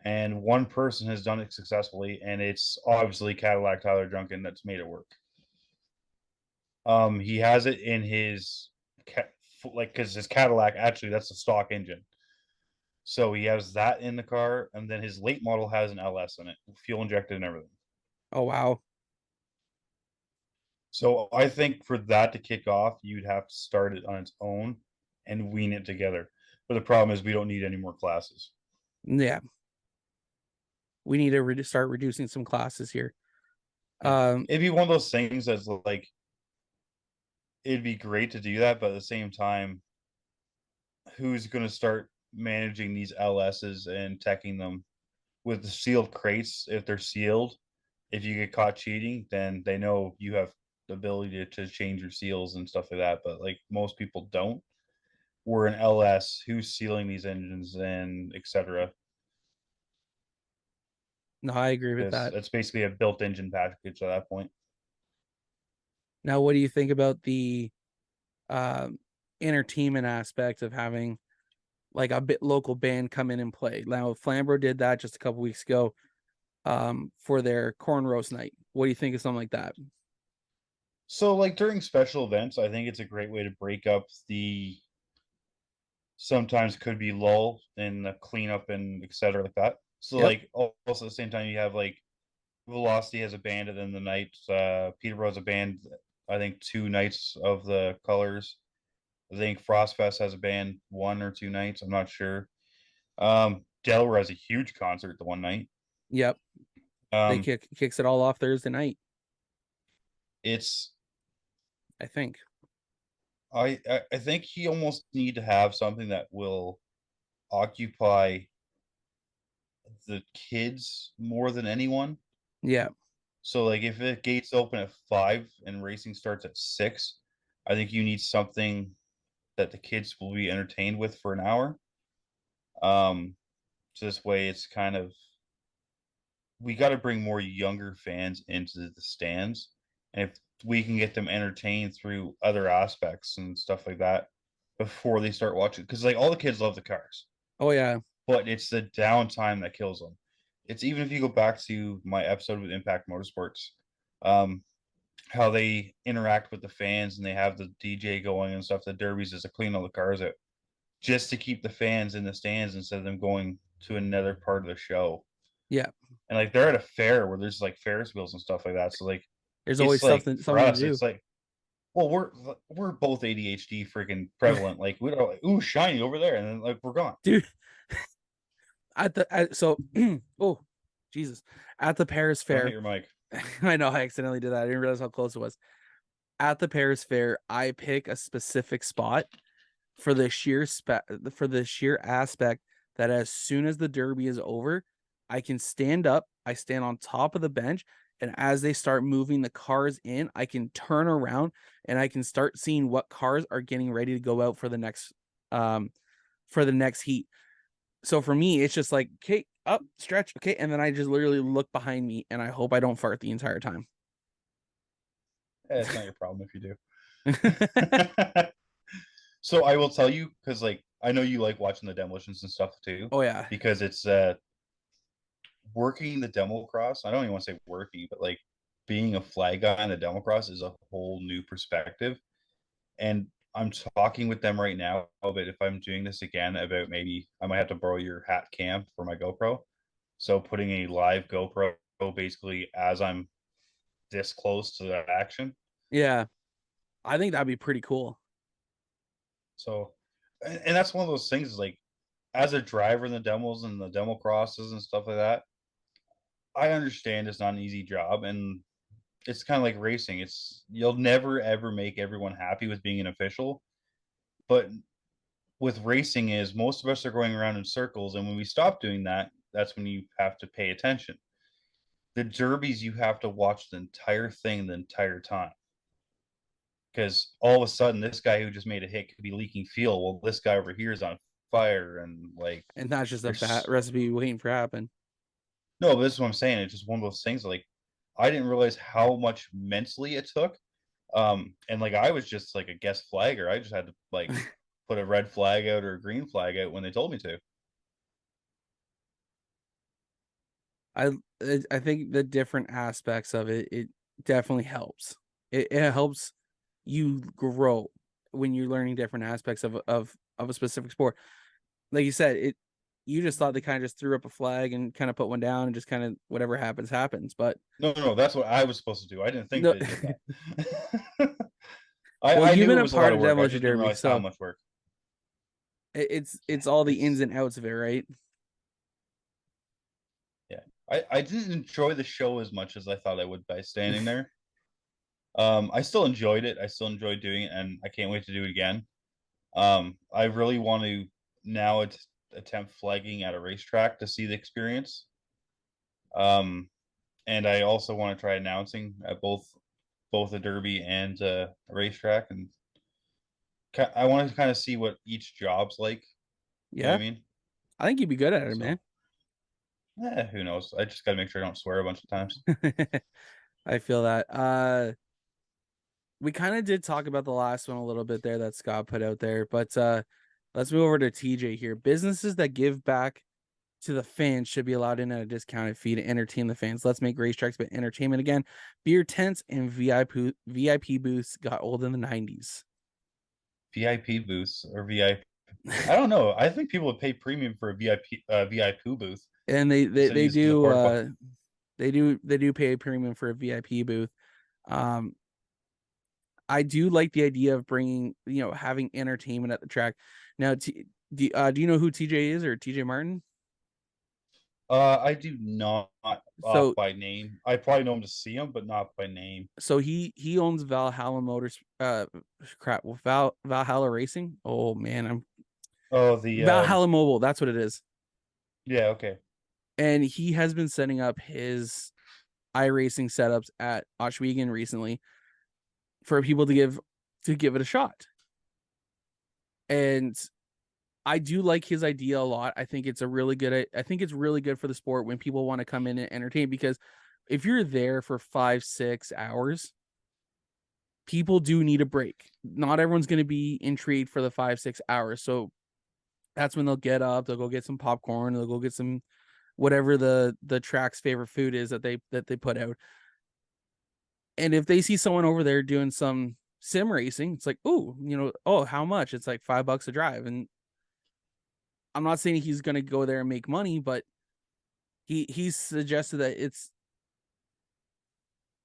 and one person has done it successfully, and it's obviously Cadillac Tyler Junkin that's made it work. He has it in his like because his Cadillac actually that's a stock engine. So he has that in the car, and then his late model has an LS in it, fuel injected and everything. Oh wow. So I think for that to kick off, you'd have to start it on its own and wean it together. But the problem is we don't need any more classes. Yeah. We need to start reducing some classes here. Yeah. It'd be one of those things that's like it'd be great to do that, but at the same time, who's going to start managing these LSs and teching them with the sealed crates? If they're sealed, if you get caught cheating, then they know you have the ability to change your seals and stuff like that. But like most people don't. We're an LS. Who's sealing these engines and etc. No, I agree with Because that. it's basically a built engine package at that point. Now, what do you think about the um, entertainment aspect of having like a bit local band come in and play? Now, Flambro did that just a couple weeks ago for their corn roast night. What do you think of something like that? So like during special events, I think it's a great way to break up the sometimes could be lull and the cleanup and etc. like that. So Yep. like also at the same time you have like Velocity has a band and then the night Peterborough has a band I think 2 nights of the colors. I think Frostfest has a band 1 or 2 nights. I'm not sure. Delaware has a huge concert the one night. Yep. They Um, kicks it all off Thursday night, it's I think. I think you almost need to have something that will occupy the kids more than anyone. Yeah. So like if the gates open at 5 and racing starts at 6, I think you need something that the kids will be entertained with for an hour. So this way it's kind of we got to bring more younger fans into the stands, and if we can get them entertained through other aspects and stuff like that before they start watching, because like all the kids love the cars, Oh yeah. but it's the downtime that kills them. It's even if you go back to my episode with Impact Motorsports, um, how they interact with the fans and they have the DJ going and stuff. The derbies is to clean all the cars out just to keep the fans in the stands instead of them going to another part of the show. Yeah. And like they're at a fair where there's like Ferris wheels and stuff like that. So like There's always it's like for something to us, do. it's like well we're both ADHD freaking prevalent. Like we don't like ooh shiny over there, and then like we're gone. Dude, so oh Jesus. At the Paris Don't hit Fair. your mic. I know I accidentally did that. I didn't realize how close it was. At the Paris Fair, I pick a specific spot for the sheer aspect that as soon as the derby is over, I can stand up, I stand on top of the bench, and as they start moving the cars in, I can turn around and I can start seeing what cars are getting ready to go out um for the next heat. So for me, it's just like, okay, up, stretch, okay, and then I just literally look behind me and I hope I don't fart the entire time. It's not your problem if you do. So I will tell you because like I know you like watching the demolitions and stuff too, Oh yeah. because it's working the demo cross. I don't even want to say working, but like being a flag guy on the demo cross is a whole new perspective. And I'm talking with them right now about if I'm doing this again, about maybe I might have to borrow your hat cam for my GoPro. So putting a live GoPro basically as I'm this close to the action. Yeah. I think that'd be pretty cool. So, and that's one of those things is like, as a driver in the demos and the demo crosses and stuff like that, I understand it's not an easy job, and it's kind of like racing. It's you'll never ever make everyone happy with being an official, but with racing is most of us are going around in circles, and when we stop doing that, that's when you have to pay attention. The derbies, you have to watch the entire thing the entire time because all of a sudden this guy who just made a hit could be leaking fuel. Well, this guy over here is on fire, and like And that's just a there's recipe waiting for happen. no, but this is what I'm saying. It's just one of those things like I didn't realize how much mentally it took. And like I was just like a guest flagger. I just had to like put a red flag out or a green flag out when they told me to. I I think the different aspects of it definitely helps. It helps you grow. when you're learning different aspects of a specific sport. Like you said, you just thought they kind of just threw up a flag and kind of put one down and just kind of whatever happens. But No, that's what I was supposed to do. I didn't think no, they did that. well, I you've knew been it a was a lot part of of work. I Demolition just didn't Derby, realize how so much work. it's all the It's ins and outs of it, right? yeah. I didn't enjoy the show as much as I thought I would by standing there. I still enjoyed it. I still enjoyed doing it, and I can't wait to do it again. I really want to now attempt flagging at a racetrack to see the experience. Um, and I also want to try announcing at both a derby and a racetrack, and I want to kind of see what each job's like. You know what Yeah, I mean? I think you'd be good at it, So, man. who knows? I just got to make sure I don't swear a bunch of times. I feel that. We kind of did talk about the last one a little bit there that Scott put out there, but let's move over to TJ here. Businesses that give back to the fans should be allowed in at a discounted fee to entertain the fans. Let's make racetracks about entertainment again. Beer tents and VIP booths got old in the 90s. VIP booths or VIP. I don't know. I think people would pay premium for a VIP booth And instead of using the porta potty. they do pay a premium for a VIP booth. Um I do like the idea of bringing, having entertainment at the track. Now, do you know who TJ is or TJ Martin? I do not off So by name. I probably know him to see him, but not by name. so he owns Valhalla Motors. Valhalla Racing. Oh man, I'm Oh, the Valhalla Mobile. That's what it is. yeah, okay. And he has been setting up his iRacing setups at Oswego recently for people to give it a shot. And I do like his idea a lot. I think it's really good for the sport when people want to come in and entertain, because if you're there for 5-6 hours, people do need a break. Not everyone's going to be intrigued for the 5-6 hours. So that's when they'll get up, they'll go get some popcorn, they'll go get some whatever the track's favorite food is that they put out. And if they see someone over there doing some sim racing, it's like, oh, how much? It's like $5 a drive. And I'm not saying he's going to go there and make money, but he suggested that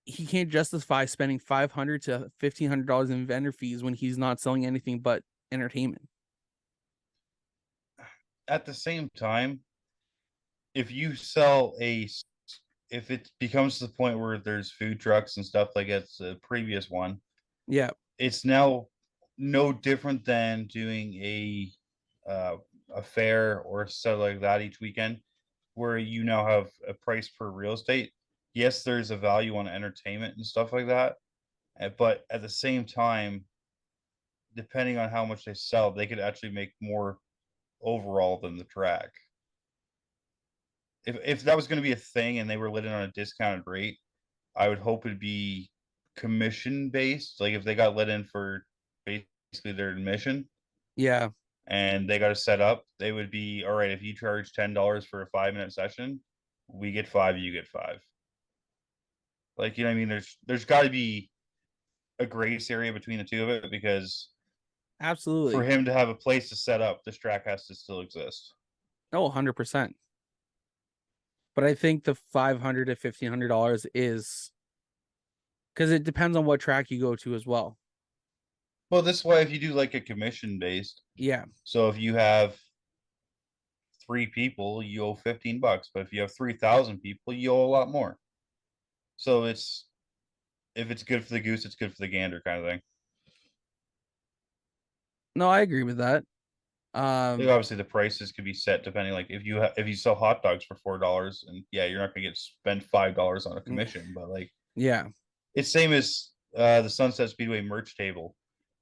he can't justify spending $500 to $1,500 in vendor fees when he's not selling anything but entertainment. At the same time, if you sell if it becomes to the point where there's food trucks and stuff like it's the previous one, Yeah, it's now no different than doing a fair or stuff like that each weekend, where you now have a price per real estate. Yes, there's a value on entertainment and stuff like that, but at the same time, depending on how much they sell, they could actually make more overall than the track. If that was going to be a thing and they were lit in on a discounted rate, I would hope it'd be commission based. Like if they got let in for basically their admission yeah, and they got to set up, they would be all right. If you charge $10 for a 5 minute session, we get five, you get five. Like, you know what I mean? There's got to be a grace area between the two of it, because absolutely. for him to have a place to set up, this track has to still exist. Oh, 100%. But I think the $500 to $1,500 is because it depends on what track you go to as well. Well, this is why if you do like a commission based, Yeah, so if you have 3 people, you owe $15. But if you have 3,000 people, you owe a lot more. So it's if it's good for the goose, it's good for the gander kind of thing. no, I agree with that. Like obviously the prices could be set depending, like if you sell hot dogs for $4, and yeah, you're not gonna spend $5 on a commission, but like Yeah, it's same as the Sunset Speedway merch table.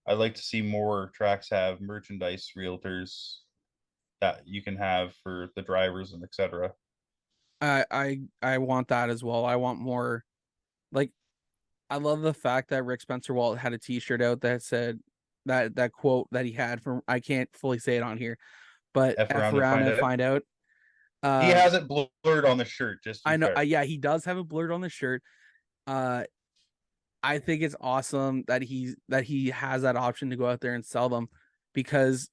I'd like to see more tracks have merchandise realtors that you can have for the drivers and etc. I want that as well. I want more. Like, I love the fact that Rick Spencer Walt had a T-shirt out that said that quote that he had from, I can't fully say it on here, but F F around and around find and out. find out. He has it blurred on the shirt, just to I be know. fair. Yeah, he does have it blurred on the shirt. Uh, I think it's awesome that he has that option to go out there and sell them, because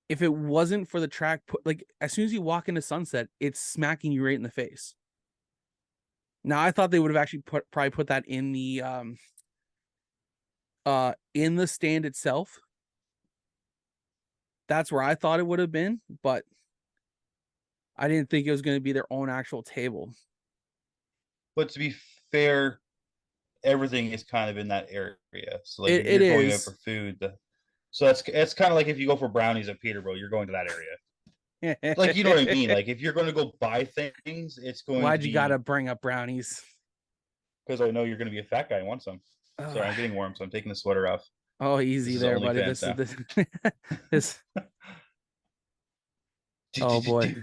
if it wasn't for the track, like as soon as you walk into Sunset, it's smacking you right in the face. Now I thought they would have actually probably put that in the stand itself. That's where I thought it would have been, but I didn't think it was going to be their own actual table. But to be fair, everything is kind of in that area. So like if It you're going out is. for food, so it's kind of like if you go for brownies at Peterborough, you're going to that area. Like you know what I mean? Like if you're going to go buy things, it's going Why'd to you be gotta bring up brownies? because I know you're going to be a fat guy and want some. Sorry, I'm getting warm, so I'm taking the sweater off. Oh, This easy is there, buddy. OnlyFans This is now. this. Oh boy.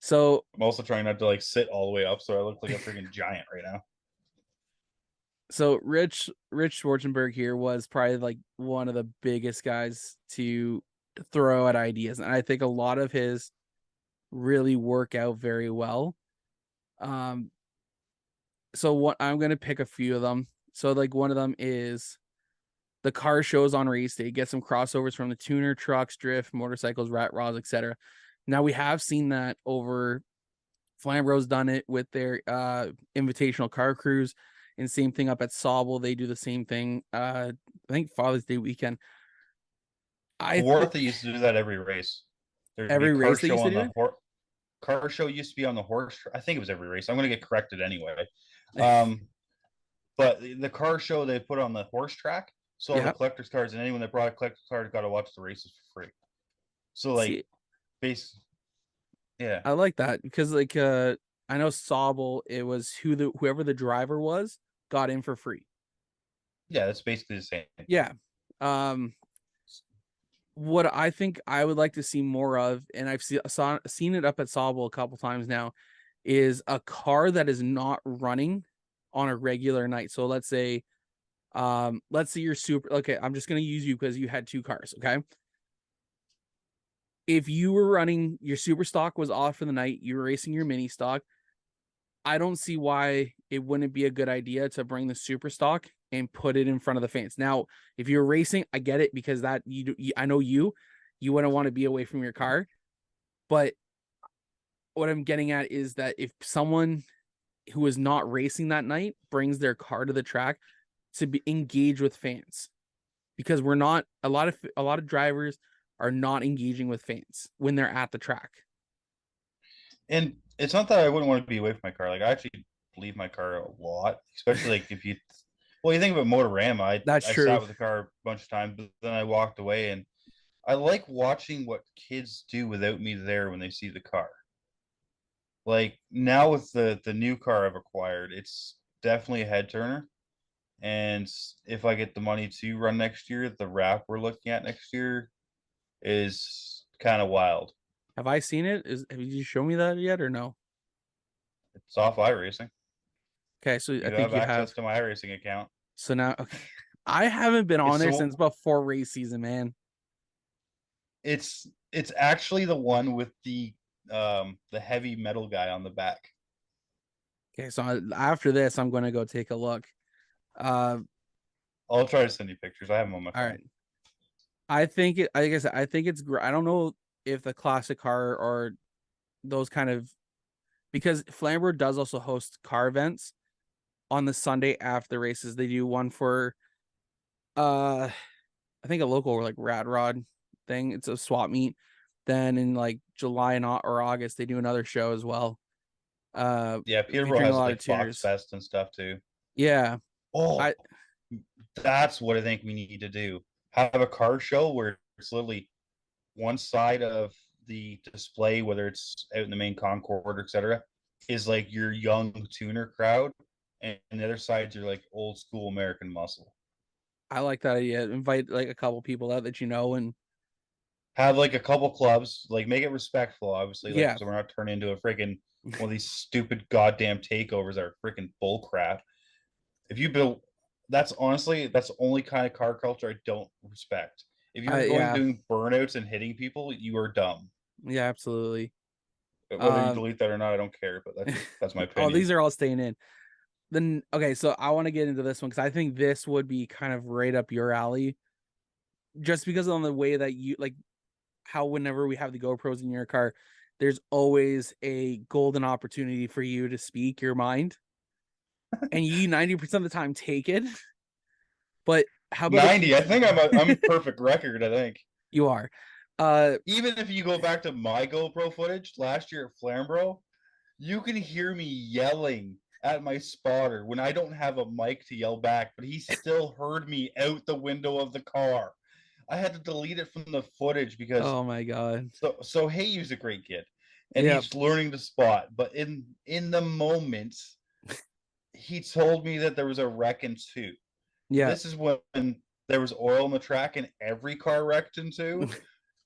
So I'm also trying not to like sit all the way up, so I look like a freaking giant right now. Rich Schwarzenberg here was probably like one of the biggest guys to throw at ideas, and I think a lot of his really work out very well. So what I'm gonna pick a few of them. So like one of them is the car shows on race day. Get some crossovers from the tuner, trucks, drift, motorcycles, rat rods, etc. Now we have seen that over. Flambro's done it with their invitational car cruise, and same thing up at Sauble. They do the same thing. I think Father's Day weekend. They used to do that every race. There'd be Every car race they show used to on do the it. car show used to be on the horse. I think it was every race. I'm going to get corrected anyway. But the car show they put on the horse track, so all the Yeah. collector's cards and anyone that brought a collector's card got to watch the races for free. So like, See, base, yeah, I like that because like I know Sauble, it was whoever the driver was got in for free. yeah, that's basically the same. Yeah. Um, what I think I would like to see more of, and I've seen it up at Sauble a couple times now, is a car that is not running on a regular night. So let's say you're super okay. I'm just gonna use you because you had two cars. Okay. If you were running your super stock was off for the night, you were racing your mini stock. I don't see why it wouldn't be a good idea to bring the super stock and put it in front of the fans. Now, if you're racing, I get it because that I know you wouldn't want to be away from your car. But what I'm getting at is that if someone who is not racing that night brings their car to the track to be engaged with fans, because we're not a lot of drivers are not engaging with fans when they're at the track. And it's not that I wouldn't want to be away from my car. Like I actually leave my car a lot, especially like if you, well, you think about Motorama. That's I true. sat with the car a bunch of times, but then I walked away, and I like watching what kids do without me there when they see the car. Like now with the new car I've acquired, it's definitely a head turner. And if I get the money to run next year, the wrap we're looking at next year is kind of wild. Have I seen it? Have you shown me that yet or no? It's off iRacing. Okay, so I You think have you have. access to my iRacing account. So now, okay, I haven't been on It's there so since before race season, man. it's actually the one with the heavy metal guy on the back. Okay, so after this, I'm going to go take a look. I'll try to send you pictures. I have them on my All phone. right. I think it. Like I said, I think it's great. I don't know if the classic car or those kind of, because Flamborough does also host car events on the Sunday after the races. They do one for, I think a local like Rad Rod thing. It's a swap meet. Then in like July or August, they do another show as well. Yeah, Peterborough Featuring a has lot like of Fox tuners. Fest and stuff too. Yeah, Oh, I that's what I think we need to do. Have a car show where it's literally one side of the display, whether it's out in the main concourse, etc., is like your young tuner crowd, and the other side's your like old school American muscle. like that idea. Invite like a couple people out that you know, and Have like a couple clubs, like make it respectful, obviously, like yeah, so we're not turning into a freaking one of these stupid goddamn takeovers that are freaking bull crap. If you build, that's the only kind of car culture I don't respect. If you're going yeah, doing burnouts and hitting people, you are dumb. yeah, absolutely. Whether you delete that or not, I don't care, but that's my Oh, opinion. these are all staying in. Then okay, so I want to get into this one because I think this would be kind of right up your alley, just because on the way that you like how whenever we have the GoPros in your car, there's always a golden opportunity for you to speak your mind, and you 90% of the time take it. But how about 90. I think I'm a perfect record, I think. you are? Even if you go back to my GoPro footage last year at Flamborough, you can hear me yelling at my spotter when I don't have a mic to yell back, but he still heard me out the window of the car. I had to delete it from the footage because Oh my god. so Hayu's a great kid and Yeah, he's learning to spot, but in the moment he told me that there was a wreck ensued. yeah. This is when there was oil in the track and every car wrecked into.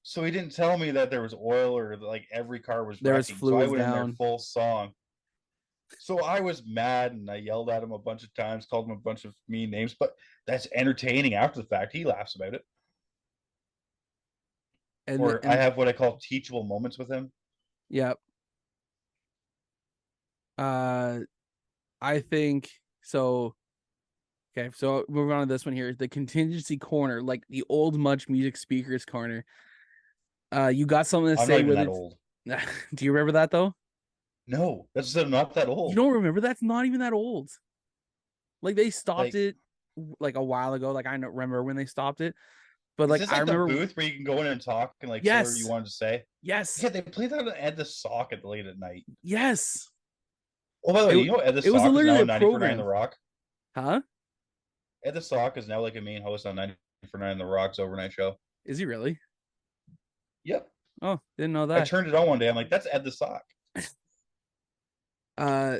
So he didn't tell me that there was oil or like every car was There was wrecking. So I fluids went in there down. full song. So I was mad and I yelled at him a bunch of times, called him a bunch of mean names, but that's entertaining after the fact. He laughs about it. And Or I and have what I call teachable moments with him. yeah. Uh I think so. Okay, so moving on to this one here, the contingency corner, like the old Much Music Speakers corner. You got something to I'm not say even with that it? old. Do you remember that though? No, that's not that You old. don't remember? That's not even that old. Like they stopped Like, it like a while ago. Like I don't remember when they stopped it, but is like this I like the remember. booth where you can go in and talk and like say whatever you Yes, wanted to say? yes, Yeah, they play that on Ed the Sock at late at night. yes. Oh, by the way, It you know Ed the it was Sock is literally now a on 90 for 9 The program, Rock? huh? Ed the Sock is now like a main host on 90 for 9 The Rock's overnight show. Is he really? Yep. Oh, didn't know I that. turned it on one day. I'm like, that's Ed the Sock. Uh,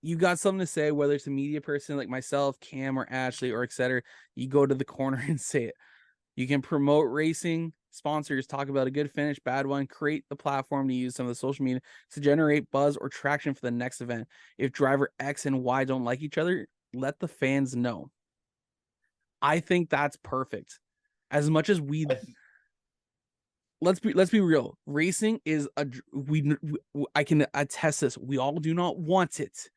you got something to say, whether it's a media person like myself, Cam, or Ashley, or etc. You go to the corner and say it. You can promote racing, sponsors, talk about a good finish, bad one, create the platform to use some of the social media to generate buzz or traction for the next event. If driver X and Y don't like each other, let the fans know. I think that's perfect. As much as we I th- let's be real. Racing is I can attest this. We all do not want it,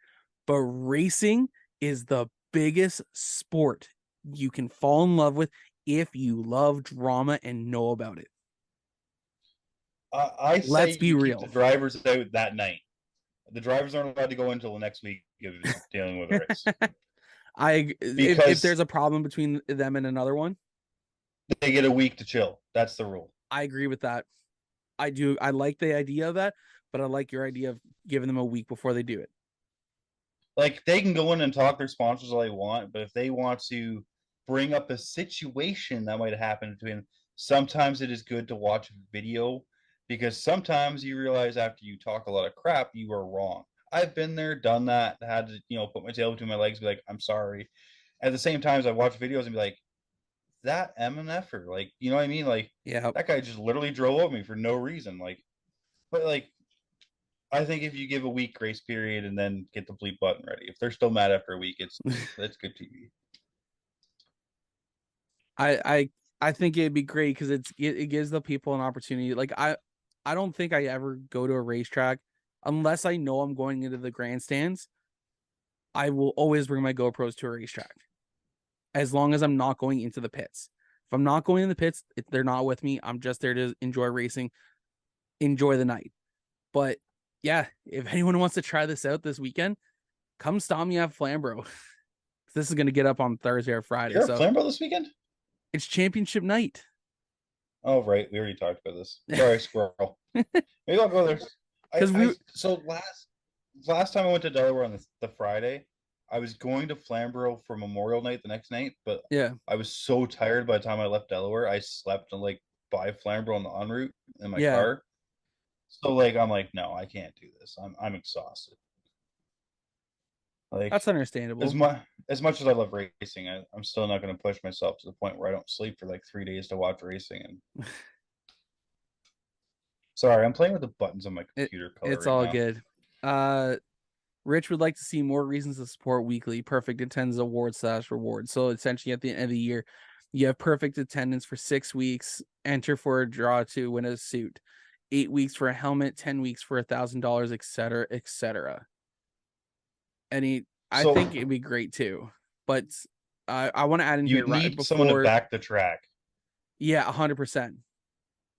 but racing is the biggest sport you can fall in love with if you love drama and know about it. I say Let's be you keep the real. drivers out that night. The drivers aren't allowed to go until the next week of dealing with the race If because there's a problem between them and another one, they get a week to chill. That's the rule. I agree with that. I do. I like the idea of that, but I like your idea of giving them a week before they do it. Like they can go in and talk their sponsors all they want, but if they want to bring up a situation that might happen between, sometimes it is good to watch a video because sometimes you realize after you talk a lot of crap, you are wrong. I've been there, done that, had to, put my tail between my legs, be like, I'm sorry. At the same time, I watch videos and be like, that MNFer, like, you know what I mean? Like, Yeah. that guy just literally drove over me for no reason. Like, but like, I think if you give a week grace period and then get the bleep button ready, if they're still mad after a week, it's good TV. I I I think it'd be great because it gives the people an opportunity. Like I don't think I ever go to a racetrack unless I know I'm going into the grandstands. I will always bring my GoPros to a racetrack as long as I'm not going into the pits. If I'm not going in the pits, if they're not with me, I'm just there to enjoy racing, enjoy the night. But yeah, if anyone wants to try this out this weekend, come stop me at Flamborough. This is going to get up on Thursday or Friday, You're at so Flambeau this weekend? it's championship night. Oh, right. We already talked about this. Sorry, squirrel. Maybe I'll go there. Because So last time I went to Delaware on the Friday, I was going to Flamborough for Memorial Night the next night, but yeah. I was so tired by the time I left Delaware. I slept like by Flamborough on the en route in my Yeah. car. So like I'm like, no, I can't do this. I'm exhausted. Like That's understandable. as much as I love racing, I'm still not going to push myself to the point where I don't sleep for like 3 days to watch racing. And sorry, I'm playing with the buttons on my computer color It's right all now. good. Rich would like to see more reasons to support weekly. Perfect attendance awards/rewards. So essentially, at the end of the year, you have perfect attendance for 6 weeks. Enter for a draw to win a suit. 8 weeks for a helmet. 10 weeks for $1,000, etc., etc. I So think it'd be great too. But I want to add in you here right need someone to before. back the track. Yeah, 100%.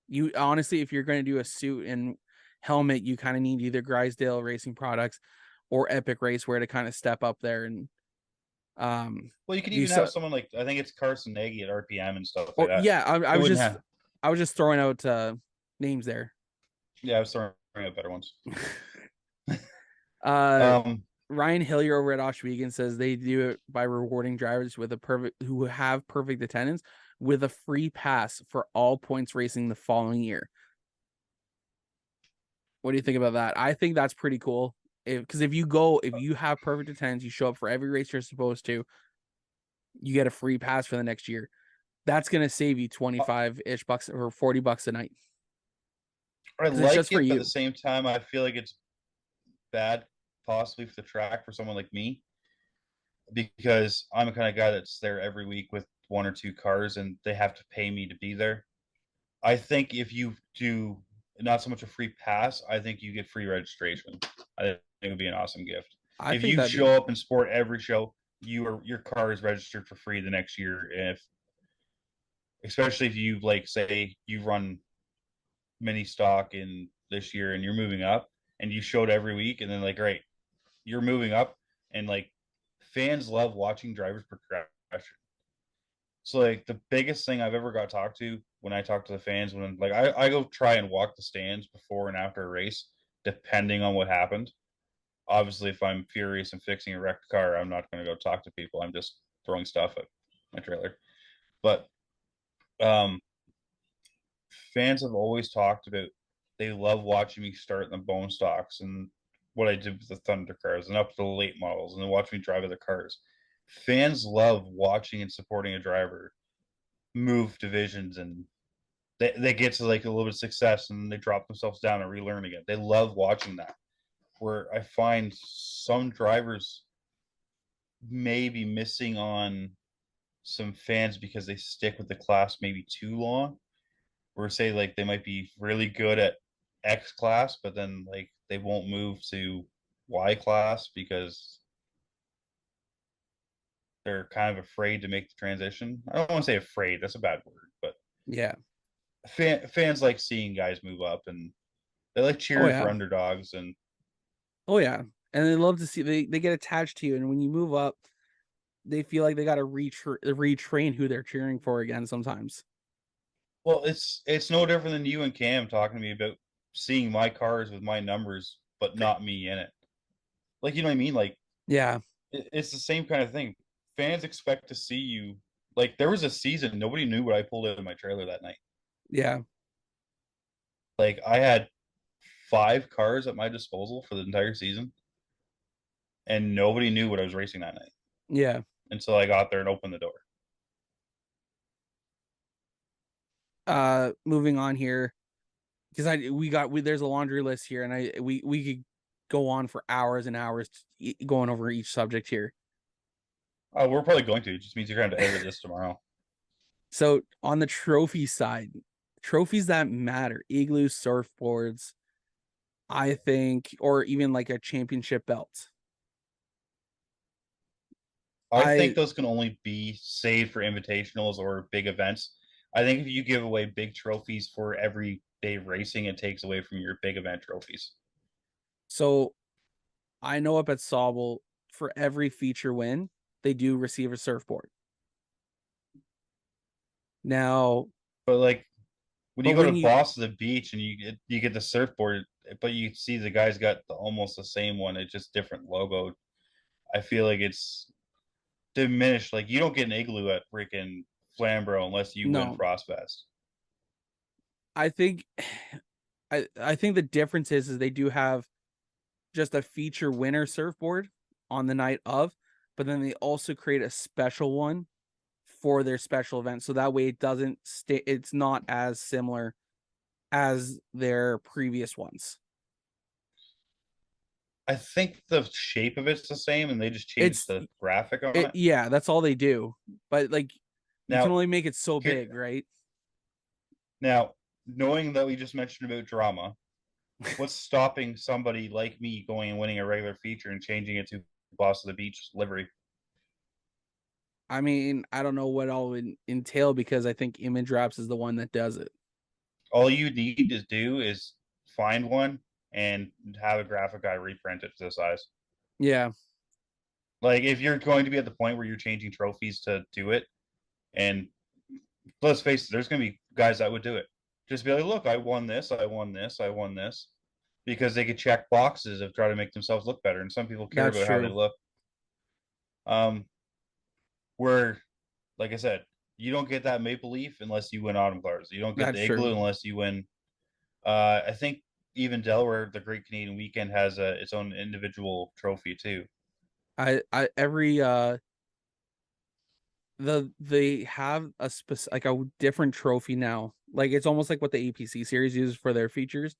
You honestly, if you're going to do a suit and helmet, you kind of need either Grisdale Racing Products or Epic Raceware to kind of step up there and Well, you could do even have so. someone like I think it's Carson Nagy at RPM and stuff like Or that. yeah, They wouldn't have. I was just throwing out names there. Yeah, I was throwing out better ones. Uh, Um, Ryan Hillier over at Oshwegan says they do it by rewarding drivers with a perfect who have perfect attendance with a free pass for all points racing the following year. What do you think about that? I think that's pretty cool. Because if you have perfect attendance, you show up for every race you're supposed to, you get a free pass for the next year. That's gonna save you 25-ish bucks or $40 a night. I Because it's just like for it, but at the you. same time, I feel like it's bad, possibly for the track for someone like me, because I'm the kind of guy that's there every week with one or two cars, and they have to pay me to be there. I think if you do not so much a free pass, I think you get free registration. I think it would be an awesome gift. I If think you that'd show be up and sport every show, your car is registered for free the next year. If especially if you like say you run mini stock in this year and you're moving up and you showed every week and then like right, you're moving up and like fans love watching drivers progression. So like the biggest thing I've ever got talked to when I talk to the fans when like I go try and walk the stands before and after a race, depending on what happened. Obviously, if I'm furious and fixing a wrecked car, I'm not going to go talk to people. I'm just throwing stuff at my trailer. But um, fans have always talked about they love watching me start in the bone stocks and what I did with the Thunder cars and up to the late models and then watch me drive other cars. Fans love watching and supporting a driver move divisions and they get to like a little bit of success and they drop themselves down and relearn again. They love watching that. Where I find some drivers may be missing on some fans because they stick with the class maybe too long. Or say like they might be really good at X class, but then like they won't move to Y class because they're kind of afraid to make the transition. I don't want to say afraid, that's a bad word, but yeah. fans like seeing guys move up and they like Oh cheering for yeah. underdogs and Oh yeah. And they love to see they get attached to you, and when you move up, they feel like they got to retrain who they're cheering for again sometimes. well, it's no different than you and Cam talking to me about seeing my cars with my numbers, but not me in it. Like you know what I mean? Like Yeah. it's the same kind of thing. Fans expect to see you. Like there was a season nobody knew what I pulled out of my trailer that night. Yeah. Like I had 5 cars at my disposal for the entire season, and nobody knew what I was racing that night Yeah. until I got there and opened the door. Moving on here, because there's a laundry list here, and we could go on for hours and hours going over each subject here. Oh, we're probably going to. It just means you're going to edit this tomorrow. So on the trophy side, trophies that matter, igloo surfboards, I think, or even like a championship belt. I think I those can only be saved for invitationals or big events. I think if you give away big trophies for every day racing, it takes away from your big event trophies. so I know up at Sobel for every feature win, they do receive a surfboard. Now, But like when you but go to when you Boss of the Beach and you get the surfboard, but you see the guy's got almost the same one. It's just different logo. I feel like it's diminished. Like you don't get an igloo at freaking Flamborough unless you win no, Frostfest. I think I think the difference is they do have just a feature winner surfboard on the night of, but then they also create a special one for their special event. So that way it doesn't stay, it's not as similar as their previous ones. I think the shape of it's the same, and they just changed It's the graphic on it, it. yeah, that's all they do. But like you can Now, only make it so here, big, right? now, knowing that we just mentioned about drama, what's stopping somebody like me going and winning a regular feature and changing it to Boss of the Beach livery. I mean, I don't know what all would entail because I think Image Wraps is the one that does it. All you need to do is find one and have a graphic guy reprint it to the size. Yeah, Like if you're going to be at the point where you're changing trophies to do it, and let's face it, there's going to be guys that would do it. Just be like, look, I won this, I won this, I won this, because they could check boxes of try to make themselves look better, and some people care that's about how they true. look. Um, where, like I said, you don't get that Maple Leaf unless you win Autumn Colors. You don't get That's the Igloo true. unless you win. I think even Delaware, the Great Canadian Weekend, has its own individual trophy too. I every they have a like a different trophy now. Like it's almost like what the APC series uses for their features,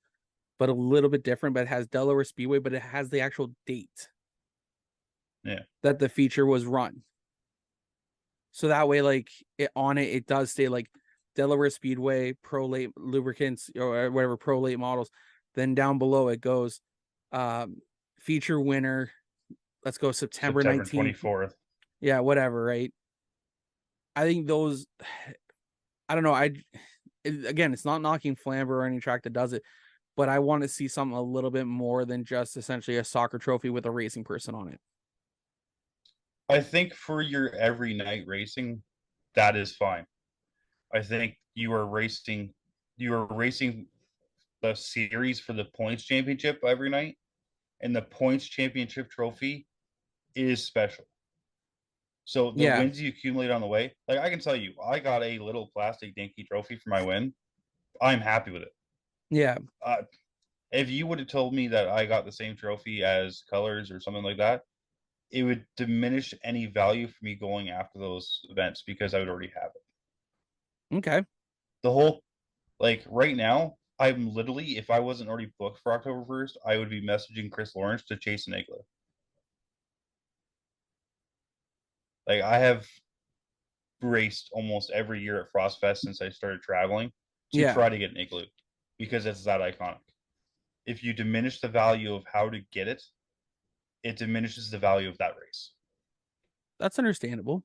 but a little bit different. But it has Delaware Speedway, but it has the actual date Yeah, that the feature was run. So that way, like it does say like Delaware Speedway Pro Late Lubricants or whatever Pro Late models. Then down below it goes um, feature winner. Let's go September September 19th. 24th. Yeah, whatever, right? I think those I don't know. Again, it's not knocking Flamber or any track that does it, but I want to see something a little bit more than just essentially a soccer trophy with a racing person on it. I think for your every night racing, that is fine. I think you are racing the series for the points championship every night, and the points championship trophy is special. So the Yeah, wins you accumulate on the way, like I can tell you, I got a little plastic dinky trophy for my win. I'm happy with it. yeah, Uh, if you would have told me that I got the same trophy as colors or something like that, it would diminish any value for me going after those events because I would already have it. okay, The whole like right now, I'm literally if I wasn't already booked for October 1st, I would be messaging Chris Lawrence to chase an igloo. Like I have raced almost every year at Frostfest since I started traveling to yeah. try to get an igloo because it's that iconic. If you diminish the value of how to get it, it diminishes the value of that race. That's understandable.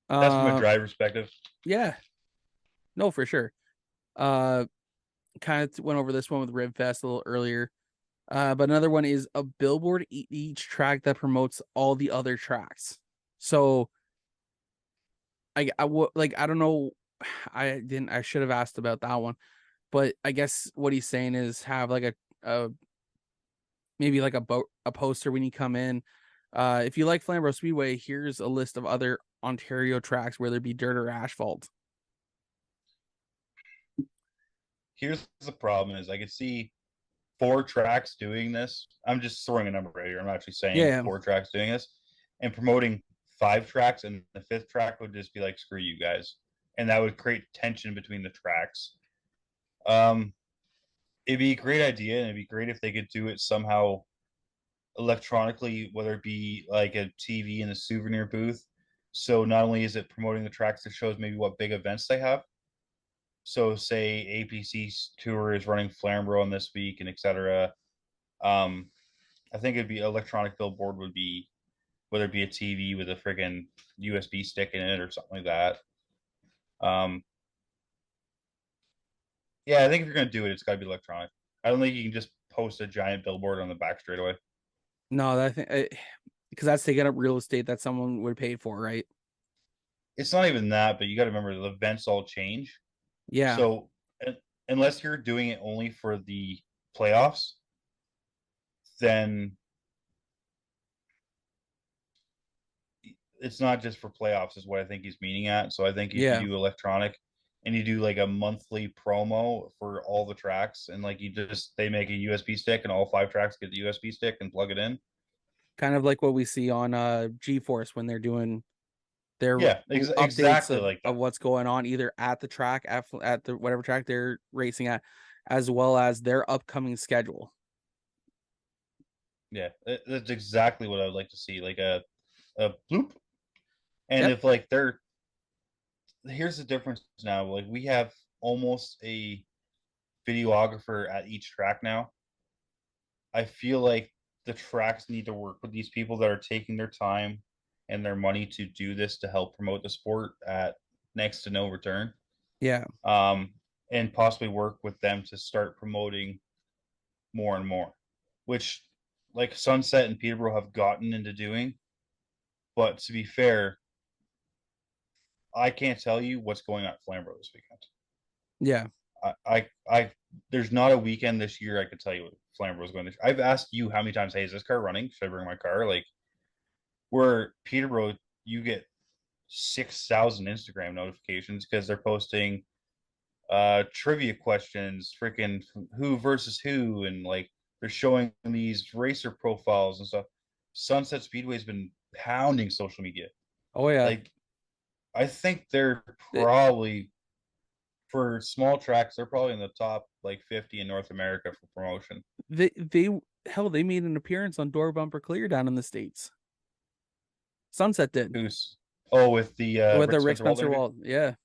That's from a Uh, driver perspective. yeah, no, for sure. Uh, kind of went over this one with Ribfest a little earlier. But another one is a billboard each track that promotes all the other tracks. So like I don't know, I should have asked about that one, but I guess what he's saying is have like a maybe like a poster when you come in. If you like Flamborough Speedway, here's a list of other Ontario tracks, whether it be dirt or asphalt. Here's the problem: is I could see 4 tracks doing this. I'm just throwing a number right here. I'm actually saying Yeah, 4 tracks doing this and promoting 5 tracks, and the 5th track would just be like, screw you guys. And that would create tension between the tracks. Um, it'd be a great idea, and it'd be great if they could do it somehow electronically, whether it be like a TV in the souvenir booth. So not only is it promoting the tracks, it shows maybe what big events they have. So say APC tour is running Flamborough on this week and etc. Um, I think it'd be electronic billboard would be whether it be a TV with a friggin' USB stick in it or something like that. Um, yeah, I think if you're gonna do it, it's got to be electronic. I don't think you can just post a giant billboard on the back straightaway. no, that thing because that's taking up real estate that someone would pay for, right? It's not even that, but you got to remember the events all change. Yeah, So unless you're doing it only for the playoffs, then it's not just for playoffs, is what I think he's meaning at. So I think if you yeah, do electronic and you do like a monthly promo for all the tracks, and like you just they make a USB stick and all 5 tracks get the USB stick and plug it in. kind of like what we see on GeForce when they're doing their Yeah, updates exactly like of that. what's going on either at the track at the whatever track they're racing at, as well as their upcoming schedule. Yeah, that's exactly what I would like to see, like a bloop. And Yep. if like they're here's the difference now, like we have almost a videographer at each track now. I feel like the tracks need to work with these people that are taking their time and their money to do this to help promote the sport at next to no return. Yeah. And possibly work with them to start promoting more and more, which like Sunset and Peterborough have gotten into doing. But to be fair, I can't tell you what's going on at Flamborough this weekend. Yeah. There's not a weekend this year I could tell you what Flamborough is going to. I've asked you how many times, hey, is this car running? Should I bring my car? Like, where Peterborough, you get 6,000 Instagram notifications because they're posting trivia questions, freaking who versus who, and like they're showing these racer profiles and stuff. Sunset Speedway's been pounding social media. Oh yeah. Like, I think they're They- probably for small tracks, they're probably in the top like 50 in North America for promotion. They hell, they made an appearance on Door Bumper Clear down in the States. Sunset did Who's with the with the Rick Spencer Spencer interview? Wall. Yeah.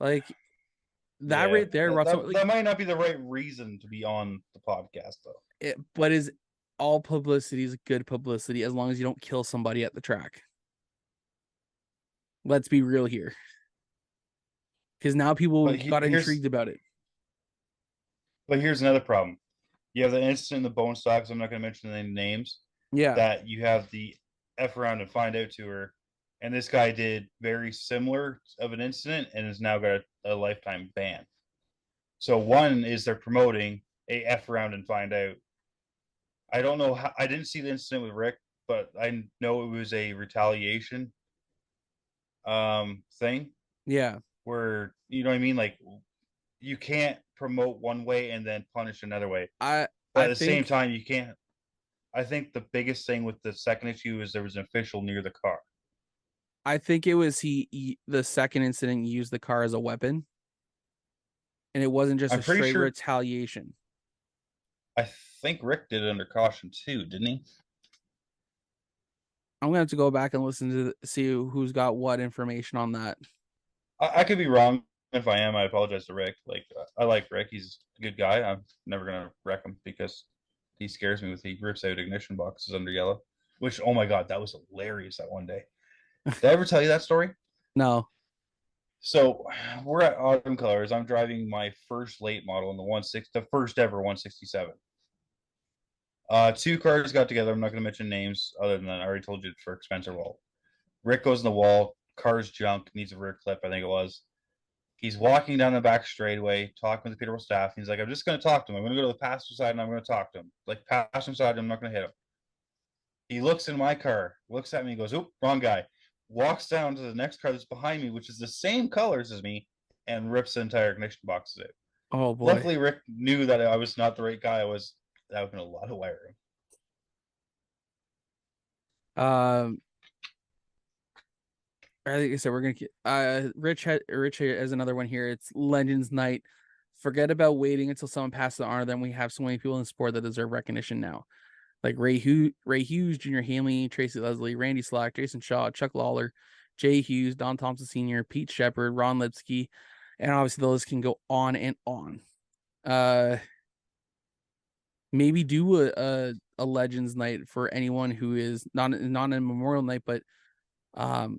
Like that Yeah, right there, Russell. that might not be the right reason to be on the podcast though. But is all publicity is good publicity as long as you don't kill somebody at the track. Let's be real here. Because now people got intrigued about it. But here's another problem. You have the incident in the bone stocks. I'm not going to mention any names. Yeah. That you have the F around and find out tour. And this guy did very similar of an incident and has now got a lifetime ban. So one is they're promoting a F around and find out. I don't know how, I didn't see the incident with Rick, but I know it was a retaliation thing. Yeah. Where, you know what I mean? Like, you can't promote one way and then punish another way. But at the same time, you can't. I think the biggest thing with the second issue is there was an official near the car. I think it was the second incident used the car as a weapon. And it wasn't just a straight retaliation. I think Rick did it under caution too, didn't he? I'm gonna have to go back and listen to see who's got what information on that. I could be wrong. If I am, I apologize to Rick. Like, I like Rick; he's a good guy. I'm never gonna wreck him because he scares me with he rips out ignition boxes under yellow. Which, oh my god, that was hilarious that one day. Did I ever tell you that story? No. So we're at Autumn Colors. I'm driving my first late model in the first ever 167. Two cars got together. I'm not going to mention names other than I already told you it's for Spencer Wall. Rick goes in the wall. Car's junk. Needs a rear clip, I think it was. He's walking down the back straightaway, talking with the Peterborough staff. He's like, I'm just going to talk to him. I'm going to go to the passenger side and I'm going to talk to him. Like, passenger side, I'm not going to hit him. He looks in my car, looks at me, goes, oop, wrong guy. Walks down to the next car that's behind me, which is the same colors as me, and rips the entire ignition boxes out. Oh boy. Luckily, Rick knew that I was not the right guy. That would have been a lot of wiring. Like I said, we're gonna get Rich has another one here. It's Legends Night. Forget about waiting until someone passes the honor. Then we have so many people in the sport that deserve recognition now. Like Ray Hughes, Junior Hanley, Tracy Leslie, Randy Slack, Jason Shaw, Chuck Lawler, Jay Hughes, Don Thompson Sr., Pete Shepard, Ron Lipsky, and obviously the list can go on and on. Maybe do a Legends Night for anyone who is not a Memorial Night, but a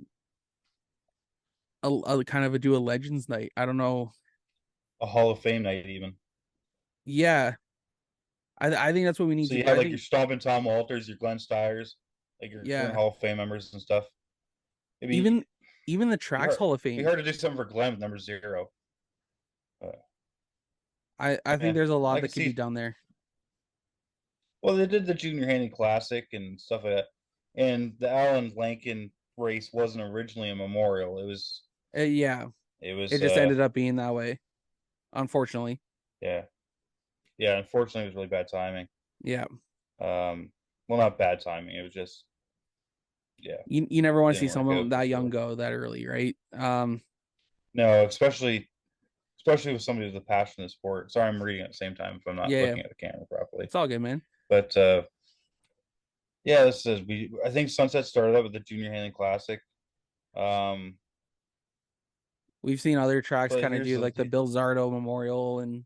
kind of do a Legends Night. I don't know. A Hall of Fame night, even. Yeah. I think that's what we need to do. So you do. have like your Stompin' Tom Walters, your Glenn Steyers, like your current Hall of Fame members and stuff. Even the Tracks Hall of Fame. It'd be hard to do something for Glenn with number 0. I think there's a lot that could be done there. Well, they did the Junior Hanley Classic and stuff like that. And the Alan Lankin race wasn't originally a memorial. It was It just ended up being that way, unfortunately. Yeah, unfortunately, it was really bad timing. Yeah. Well, not bad timing. It was just, You never want to see someone that young go that early, right? No, especially with somebody with a passion in the sport. Sorry, I'm reading at the same time if I'm not looking at the camera properly. It's all good, man. But this is I think Sunset started out with the Junior Hanley Classic. We've seen other tracks kind of do like the Bill Zardo Memorial and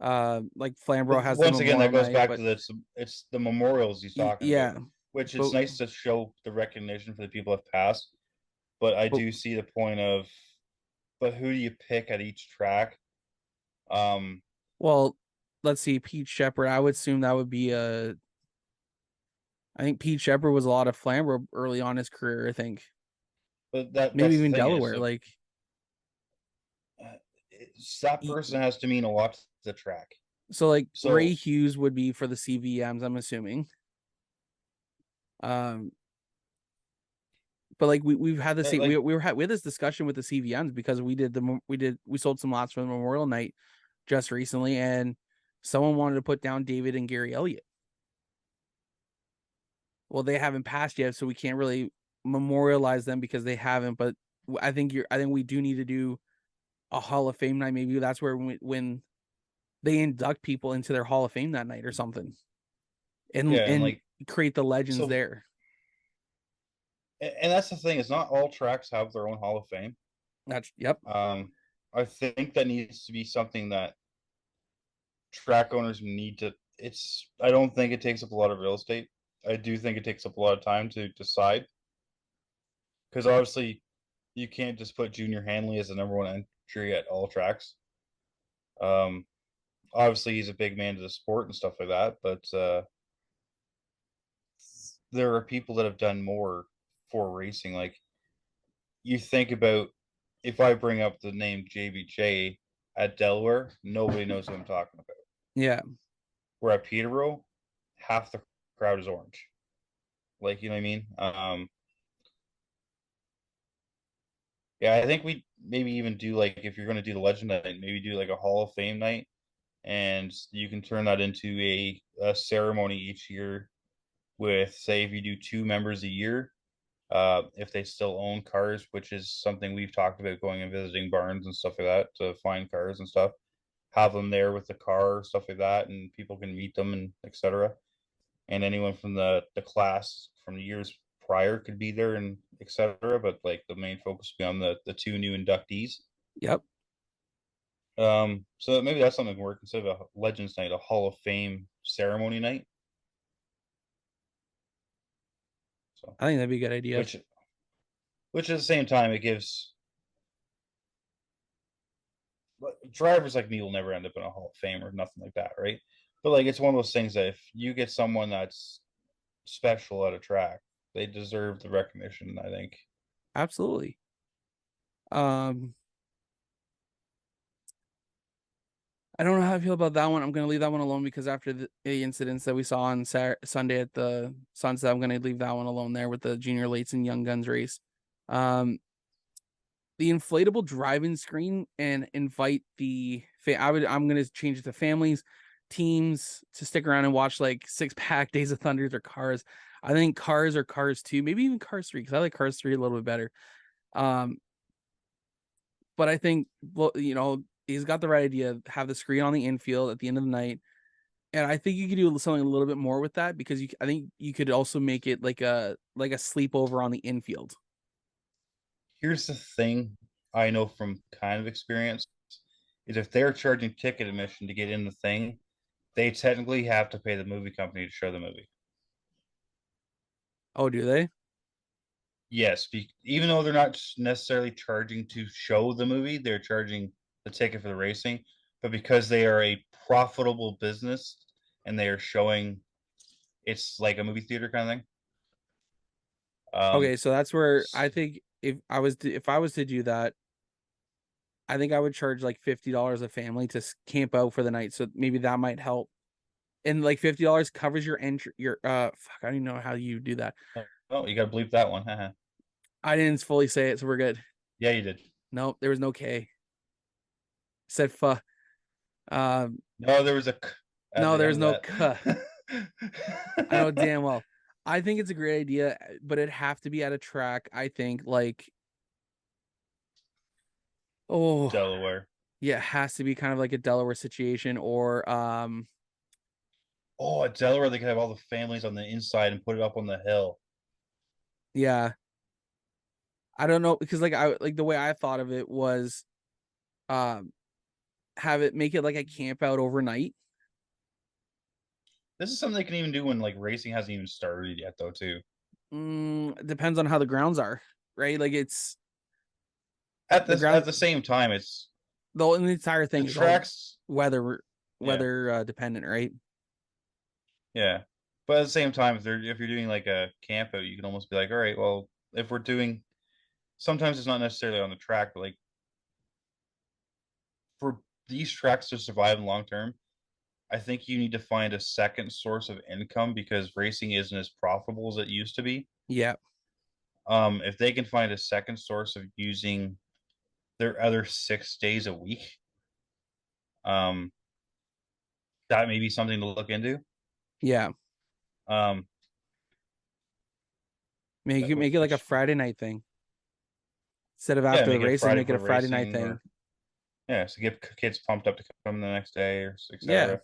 Like Flamborough But has the once again, Memorial that goes Night, back but to it's the memorials he's talking about, yeah, which it's but nice to show the recognition for the people who have passed. But I but do see the point of, but who do you pick at each track? Um, well, let's see, Pete Shepard. I would assume that would be a. I think Pete Shepard was a lot of Flamborough early on in his career. I think but maybe that's the even thing is, Delaware. Like that e- person has to mean a lot to the track. so, like Ray So Hughes would be for the CVMs. I'm assuming. Um, but like we've had this like we had this discussion with the CVMs because we sold some lots for the Memorial Night just recently, and someone wanted to put down David and Gary Elliott. Well, they haven't passed yet, so we can't really memorialize them because they haven't. But I think we do need to do a Hall of Fame night. Maybe that's where when they induct people into their Hall of Fame that night or something, yeah, and and like create the legends so, there. and that's the thing is, not all tracks have their own Hall of Fame. That's yep, I think that needs to be something that track owners need to. It's. I don't think it takes up a lot of real estate. I do think it takes up a lot of time to decide because obviously you can't just put Junior Hanley as the number one entry at all tracks. Um, obviously he's a big man to the sport and stuff like that, but there are people that have done more for racing. Like you think about if I bring up the name JBJ at Delaware, nobody knows who I'm talking about. yeah, Where at Peterborough, half the crowd is orange. Like you know what I mean? Yeah, I think we maybe even do like if you're going to do the Legend Night, maybe do like a Hall of Fame night, and you can turn that into a ceremony each year with say if you do two members a year, if they still own cars, which is something we've talked about going and visiting barns and stuff like that to find cars and stuff, have them there with the car, stuff like that, and people can meet them and etc. And anyone from the class from the years prior could be there and etc. But like the main focus would be on the two new inductees. yep. So maybe that's something work instead of a Legends Night, a Hall of Fame ceremony night. So I think that'd be a good idea. which which at the same time it gives drivers like me will never end up in a Hall of Fame or nothing like that, right? But like it's one of those things that if you get someone that's special at a track, they deserve the recognition, I think. Absolutely. Um, I don't know how I feel about that one. I'm gonna leave that one alone because after the incidents that we saw on Sunday at the Sunset, I'm gonna leave that one alone there with the junior lates and young guns race. Um, the inflatable driving screen and invite I'm gonna change it to families, teams to stick around and watch like 6-pack Days of Thunders or Cars. I think Cars or Cars 2, maybe even Cars 3 because I like Cars 3 a little bit better. Um, but I think well, he's got the right idea. Have the screen on the infield at the end of the night, and I think you could do something a little bit more with that because I think you could also make it like a sleepover on the infield. Here's the thing I know from kind of experience is if they're charging ticket admission to get in the thing, they technically have to pay the movie company to show the movie. Oh, do they? Yes, even though they're not necessarily charging to show the movie, they're charging the ticket for the racing. But because they are a profitable business and they are showing, it's like a movie theater kind of thing. Okay, so that's where I think if I was to do that, I think I would charge like $50 a family to camp out for the night. So maybe that might help. And like $50 covers your entry. Your fuck, I don't even know how you do that. Oh, you got to bleep that one. I didn't fully say it, so we're good. Yeah, you did. No, there was no K. Said fuck. No, there was a at No, the there's end no of K. I know damn well. I think it's a great idea, but it'd have to be at a track. I think like, oh Delaware. yeah, it has to be kind of like a Delaware situation or Oh, at Delaware, they could have all the families on the inside and put it up on the hill. yeah. I don't know because like I like the way I thought of it was um have it make it like a camp out overnight. This is something they can even do when like racing hasn't even started yet, though. Too. Depends on how the grounds are, right? Like it's At the this at ground. the same time, it's The entire the thing is all tracks. weather Yeah, dependent, right? yeah. But at the same time, if you're doing like a camp out, you can almost be like, all right, well, if we're doing, sometimes it's not necessarily on the track, but like for these tracks to survive in long term, I think you need to find a second source of income because racing isn't as profitable as it used to be. Yeah, If they can find a second source of using their other 6 days a week, um, that may be something to look into. yeah. Um, Make it like a which Friday night thing instead of yeah, after the make it races. Friday Make it for a Friday night racing, thing. or yeah, so get kids pumped up to come the next day, or Yeah,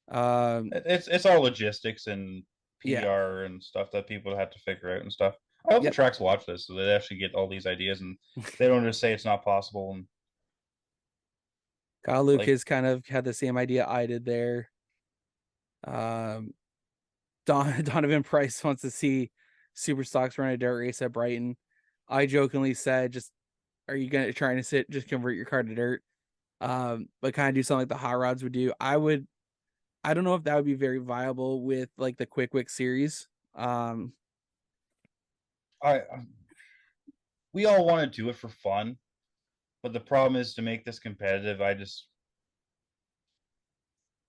etc. um, It's all logistics and yeah, PR and stuff that people have to figure out and stuff. I hope the yep. tracks watch this so they actually get all these ideas and they don't just say it's not possible and Kyle like Lucas kind of had the same idea I did there. Um, Donovan Price wants to see Super Stocks run a dirt race at Brighton. I jokingly said, "Just are you gonna trying to sit just convert your car to dirt?" But kind of do something like the hot rods would do. I would. I don't know if that would be very viable with like the Quick Wick series. Um, I we all want to do it for fun, but the problem is to make this competitive.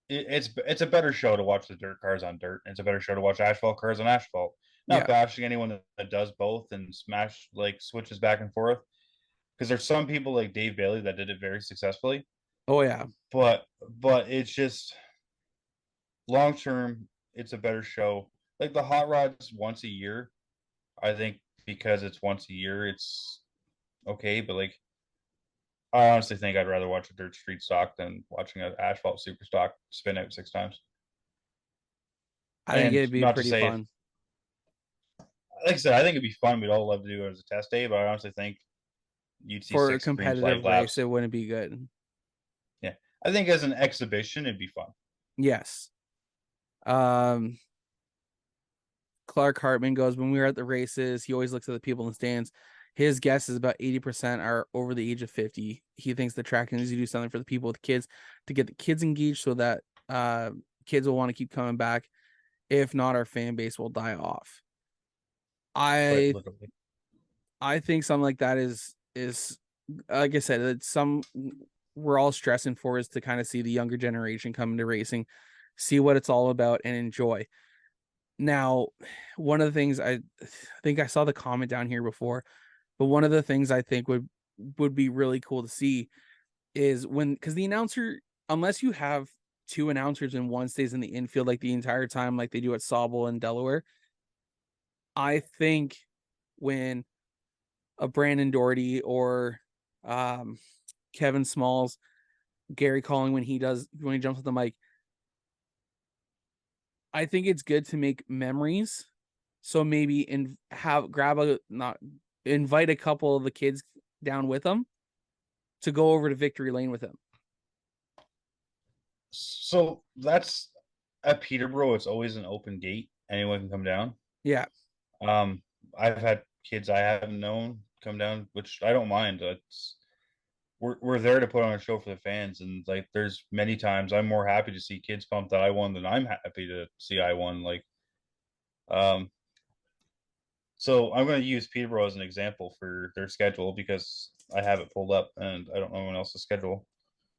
It's a better show to watch the dirt cars on dirt. It's a better show to watch asphalt cars on asphalt. Not yeah. bashing anyone that does both and smash like switches back and forth because there's some people like Dave Bailey that did it very successfully. Oh yeah. But it's just long term, it's a better show. Like the hot rods once a year, I think because it's once a year, it's okay. But like, I honestly think I'd rather watch a dirt street stock than watching an asphalt super stock spin out 6 times. I think And it'd be not to pretty say, if, fun like I said, I think it'd be fun. We'd all love to do it as a test day, but I honestly think you'd see for a 6 green flag competitive race. It laps. wouldn't be good. Yeah, I think as an exhibition, it'd be fun. Yes. Um, Clark Hartman goes, when we were at the races, he always looks at the people in the stands. His guess is about 80% are over the age of 50. He thinks the track needs to do something for the people with kids to get the kids engaged so that kids will want to keep coming back. If not, our fan base will die off. Quite I literally. I think something like that is like I said, it's some we're all stressing for is to kind of see the younger generation come into racing, see what it's all about and enjoy. Now, one of the things I think I saw the comment down here before, but one of the things I think would be really cool to see is when because the announcer, unless you have two announcers and one stays in the infield like the entire time, like they do at Sauble and Delaware, I think when a Brandon Doherty or um, Kevin Smalls, Gary Calling when he jumps on the mic, I think it's good to make memories. So maybe grab a not invite a couple of the kids down with them to go over to Victory Lane with him. So that's at Peterborough. It's always an open gate. Anyone can come down. Yeah, Um, I've had kids I haven't known come down, which I don't mind. We're there to put on a show for the fans, and like there's many times I'm more happy to see kids pumped that I won than I'm happy to see I won. Um, so I'm going to use Peterborough as an example for their schedule because I have it pulled up and I don't know anyone else's schedule.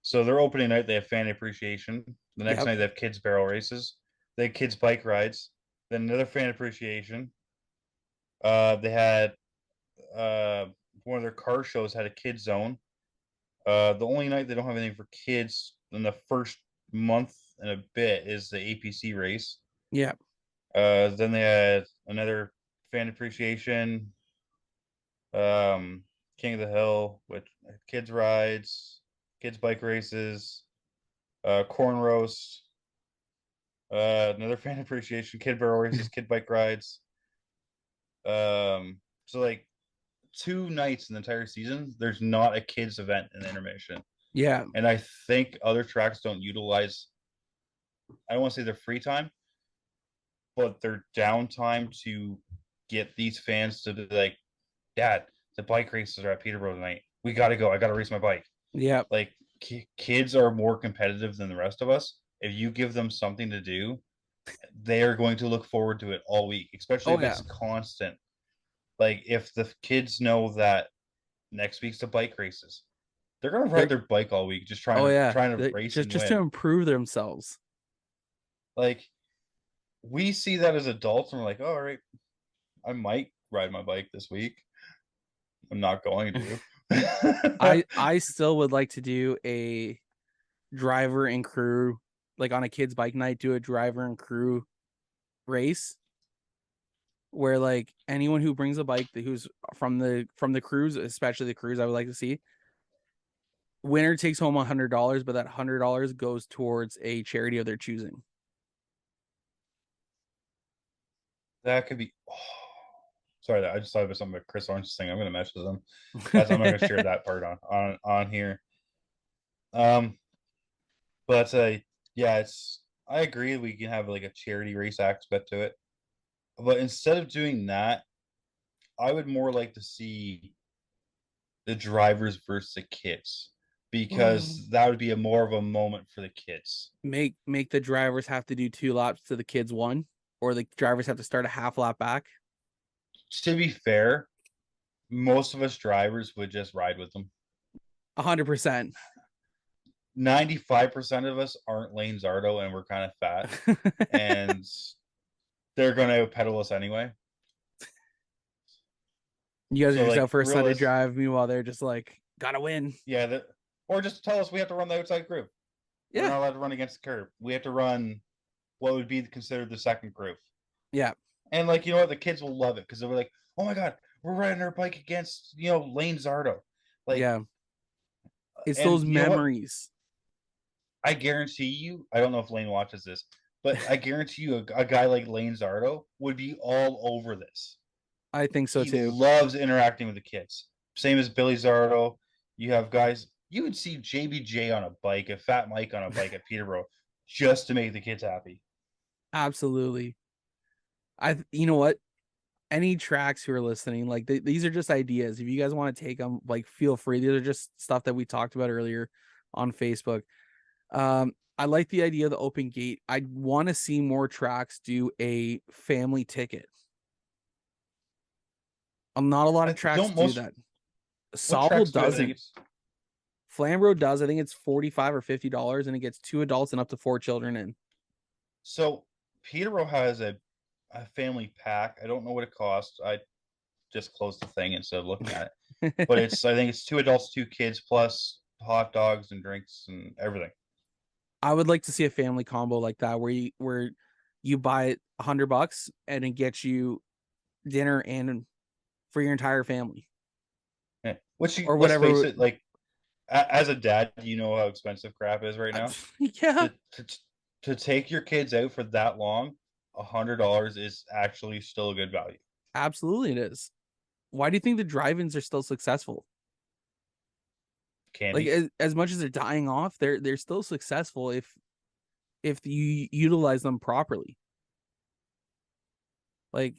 So their opening night they have fan appreciation. The next yep, night they have kids barrel races. They have kids bike rides. Then another fan appreciation. They had uh, one of their car shows had a kid zone. The only night they don't have anything for kids in the first month and a bit is the APC race. yep, Then they had another fan appreciation, King of the Hill with kids rides, kids bike races, corn roast, another fan appreciation, kid barrel races, kid bike rides. So like 2 nights in the entire season, there's not a kids event in the intermission. Yeah. And I think other tracks don't utilize, I don't want to say their free time, but their downtime to get these fans to be like, Dad, the bike races are at Peterborough tonight. We got to go. I got to race my bike. Yeah. Like, kids are more competitive than the rest of us. If you give them something to do, they are going to look forward to it all week, especially Oh if yeah. it's constant. Like, if the kids know that next week's the bike races, they're gonna ride They're, their bike all week, just oh yeah. trying to race and Just to win. improve themselves. Like, we see that as adults, and we're like, oh, all right, I might ride my bike this week. I'm not going to. I still would like to do a driver and crew, like on a kids bike night, do a driver and crew race where like anyone who brings a bike who's from the cruise, especially the cruise, I would like to see. Winner takes home $100, but that $100 goes towards a charity of their choosing. That could be. Oh, sorry, I just thought about something about Chris Orange's thing. I'm gonna message them. I'm not gonna share that part on here. Um, but yeah, it's. I agree. We can have like a charity race aspect to it, but instead of doing that, I would more like to see the drivers versus the kids because that would be a more of a moment for the kids. Make the drivers have to do 2 laps to the kids one, or the drivers have to start a half lap back. To be fair, most of us drivers would just ride with them. 100%. 95% of us aren't Lane Zardo and we're kind of fat and they're going to pedal us anyway. You guys So are just like out for a Sunday drive. Meanwhile, they're just like, gotta win. Yeah. Or just tell us we have to run the outside group. Yeah. We're not allowed to run against the curb. We have to run what would be considered the second group. Yeah. And like, you know what? The kids will love it because they're like, oh my God, we're riding our bike against, Lane Zardo. Like, yeah. It's and those memories. I guarantee you, I don't know if Lane watches this, but I guarantee you a guy like Lane Zardo would be all over this. I think so he too. Loves interacting with the kids. Same as Billy Zardo. You have guys, you would see JBJ on a bike, a Fat Mike on a bike at Peterborough just to make the kids happy. Absolutely. You know what? Any tracks who are listening, like these are just ideas. If you guys want to take them, like feel free. These are just stuff that we talked about earlier on Facebook. I like the idea of the open gate. I want to see more tracks do a family ticket. Not a lot of tracks do that. Sauble doesn't. Flamborough does. I think it's $45 or $50, and it gets 2 adults and up to 4 children in. So Peterborough has a family pack. I don't know what it costs. I just closed the thing instead of looking at it. But I think it's 2 adults, 2 kids, plus hot dogs and drinks and everything. I would like to see a family combo like that where you buy $100 and it gets you dinner and for your entire family. Yeah. Which or whatever. Let's face it, like as a dad, you know how expensive crap is right now. Yeah. To take your kids out for that long, $100 is actually still a good value. Absolutely, it is. Why do you think the drive-ins are still successful? Candy. Like as much as they're dying off, they're still successful if you utilize them properly. Like,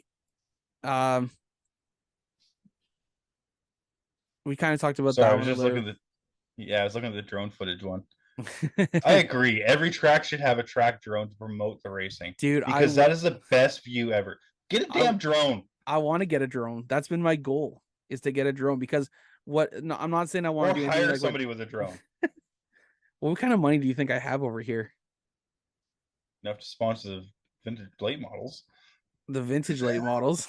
we kind of talked about that. I was just looking at I was looking at the drone footage one. I agree. Every track should have a track drone to promote the racing, dude. Because that is the best view ever. Get a damn drone. I want to get a drone. That's been my goal, is to get a drone because no, I'm not saying I want to do hire like somebody with a drone. Well, what kind of money do you think I have over here? Enough to sponsor the vintage late models. The vintage late models.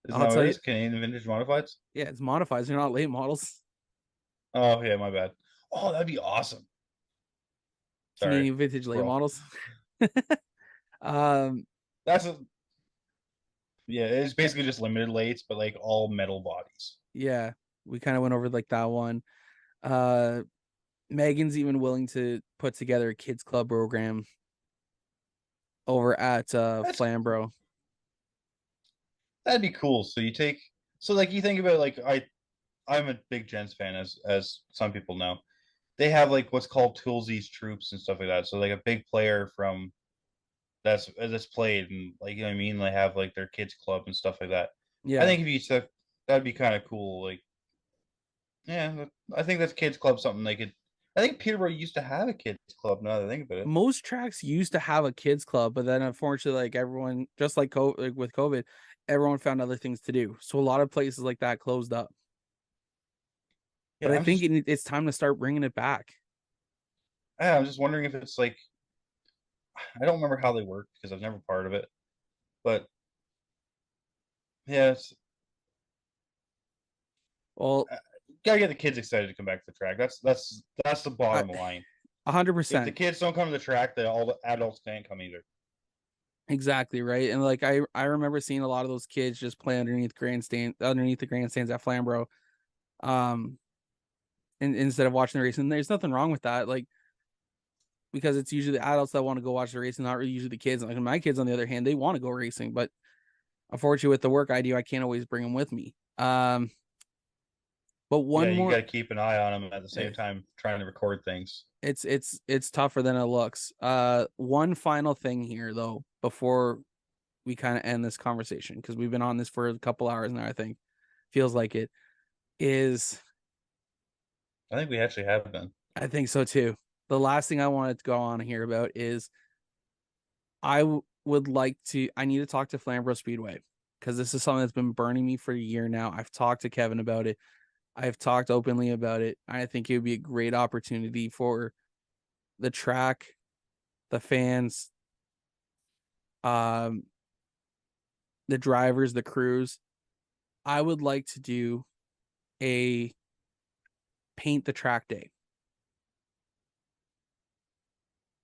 Isn't that what it is? Canadian vintage modifieds? Yeah, it's modifieds. They're not late models. Oh, yeah, my bad. Oh, that'd be awesome. Canadian vintage late models. That's it's basically just limited lates, but like all metal bodies. Yeah, we kind of went over like that one. Megan's even willing to put together a kids club program over at I'm a big Gens fan, as some people know. They have like what's called Toolsies troops and stuff like that. So like a big player from that's played, and like, you know what I mean. They have like their kids club and stuff like that. I Yeah. think if you took, that'd be kind of cool. Like, yeah, I think that's kids club something they could. I think Peterborough used to have a kids club. Now that I think about it, Most tracks used to have a kids club, but then unfortunately, like everyone, just like, like with COVID, everyone found other things to do. So a lot of places like that closed up. But yeah, I think it's time to start bringing it back. I'm just wondering if it's like, I don't remember how they work because I was never part of it, but yeah, it's Well, gotta get the kids excited to come back to the track. That's the bottom line. 100%. If the kids don't come to the track, then all the adults can't come either. Exactly, right. And like I remember seeing a lot of those kids just play underneath the grandstands at Flamborough. Um and instead of watching the race. And there's nothing wrong with that. Like, because it's usually the adults that want to go watch the race and not really usually the kids. Like my kids, on the other hand, they want to go racing, but unfortunately with the work I do, I can't always bring them with me. But Yeah, one you more, got to keep an eye on them at the same time trying to record things. it's tougher than it looks. One final thing here though, before we kind of end this conversation, because we've been on this for a couple hours now, I think feels like it is. I think we actually have been. I think so too. The last thing I wanted to go on here about is would like to, I need to talk to Flamborough Speedway, because this is something that's been burning me for a year now. I've talked to Kevin about it. I've talked openly about it. I think it would be a great opportunity for the track, the fans, um, the drivers, the crews. I would like to do a paint the track day.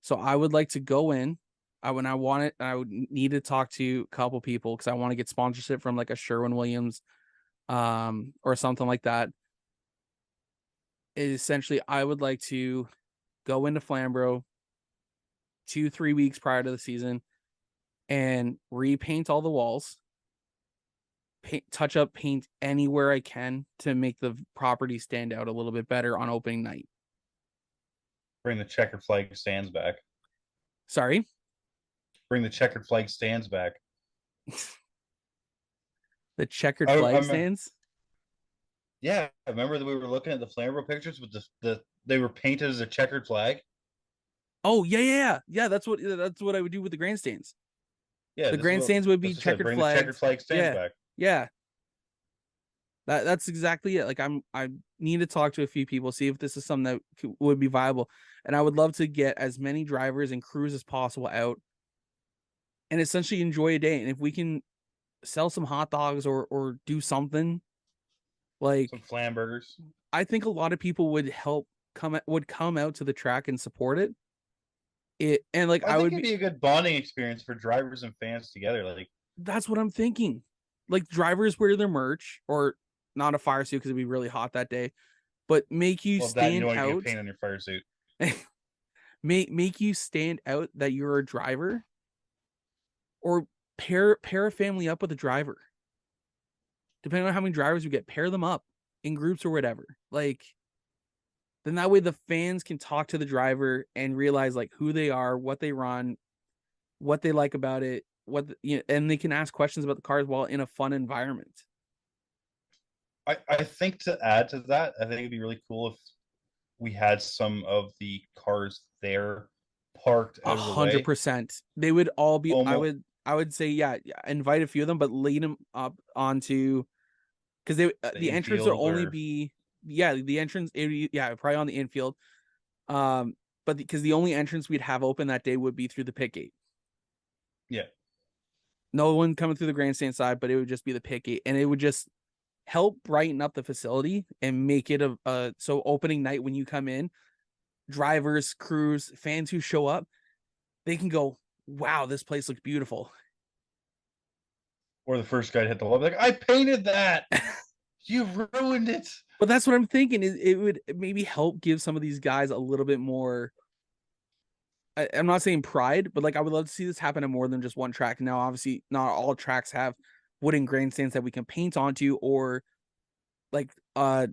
So I would like to go in. When I want it, I would need to talk to a couple people because I want to get sponsorship from like a Sherwin-Williams, or something like that. Essentially, I would like to go into Flamborough 2-3 weeks prior to the season and repaint all the walls, touch up paint anywhere I can to make the property stand out a little bit better on opening night. Bring the checkered flag stands back. Sorry? Bring the checkered flag stands back. The checkered flag I'm, stands? Yeah, I remember that we were looking at the Flamborough pictures with they were painted as a checkered flag. Oh, yeah. That's what I would do with the grandstands. Yeah, The grandstands would be checkered bring flags. the checkered flag stands Yeah. back. Yeah. That's exactly it. Like I need to talk to a few people, see if this is something that would be viable, and I would love to get as many drivers and crews as possible out, and essentially enjoy a day. And if we can sell some hot dogs or do something like, some flam burgers, I think a lot of people would come out to the track and support it. And like I think it'd be a good bonding experience for drivers and fans together. Like, that's what I'm thinking. Like, drivers wear their merch, or not a fire suit because it'd be really hot that day, but make you stand you out. Get paint on your fire suit. make you stand out that you're a driver, or pair a family up with a driver. Depending on how many drivers we get, pair them up in groups or whatever. Like, then that way the fans can talk to the driver and realize like who they are, what they run, what they like about it, and they can ask questions about the cars while in a fun environment. I think to add to that, I think it'd be really cool if we had some of the cars there parked out of the way. 100%. They would all be. Almost. I would say, yeah, invite a few of them, but lead them up onto, because the entrance will only be, the entrance, probably on the infield. But because the only entrance we'd have open that day would be through the pit gate. Yeah. No one coming through the grandstand side, but it would just be the pit gate, and it would just help brighten up the facility and make it a so opening night when you come in, drivers, crews, fans who show up, they can go, wow, this place looks beautiful. Or the first guy to hit the wall, like, I painted that. You ruined it. But that's what I'm thinking. It would maybe help give some of these guys a little bit more. I'm not saying pride, but like I would love to see this happen at more than just one track. Now, obviously, not all tracks have wooden grandstands that we can paint onto, or like Uh,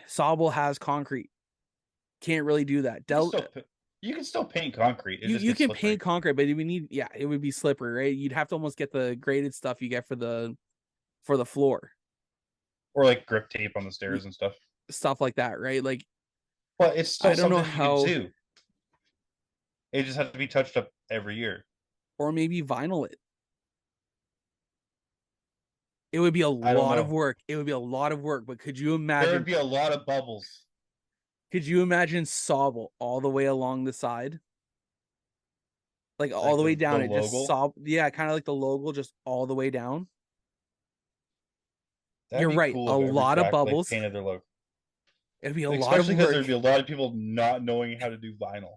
Sobel has concrete. Can't really do that. You can still paint concrete. It just You gets can slippery. paint concrete, but we need it would be slippery, right? You'd have to almost get the graded stuff you get for the floor, Or like grip tape on the stairs and stuff. stuff like that, right? Like But it's still I don't know something you can how, do. It just has to be touched up every year. or maybe vinyl it. It would be a I don't lot of know. work. It would be a lot of work, but could you There imagine? would be a lot of bubbles. Could you imagine Sobel all the way along the side? Like all Like the way the down, it just logo. yeah, kind of like the logo, just all the way down. That'd You're be right, cool a if every lot of track like bubbles. painted their logo. It'd be a lot of Especially because work. there'd be a lot of people not knowing how to do vinyl.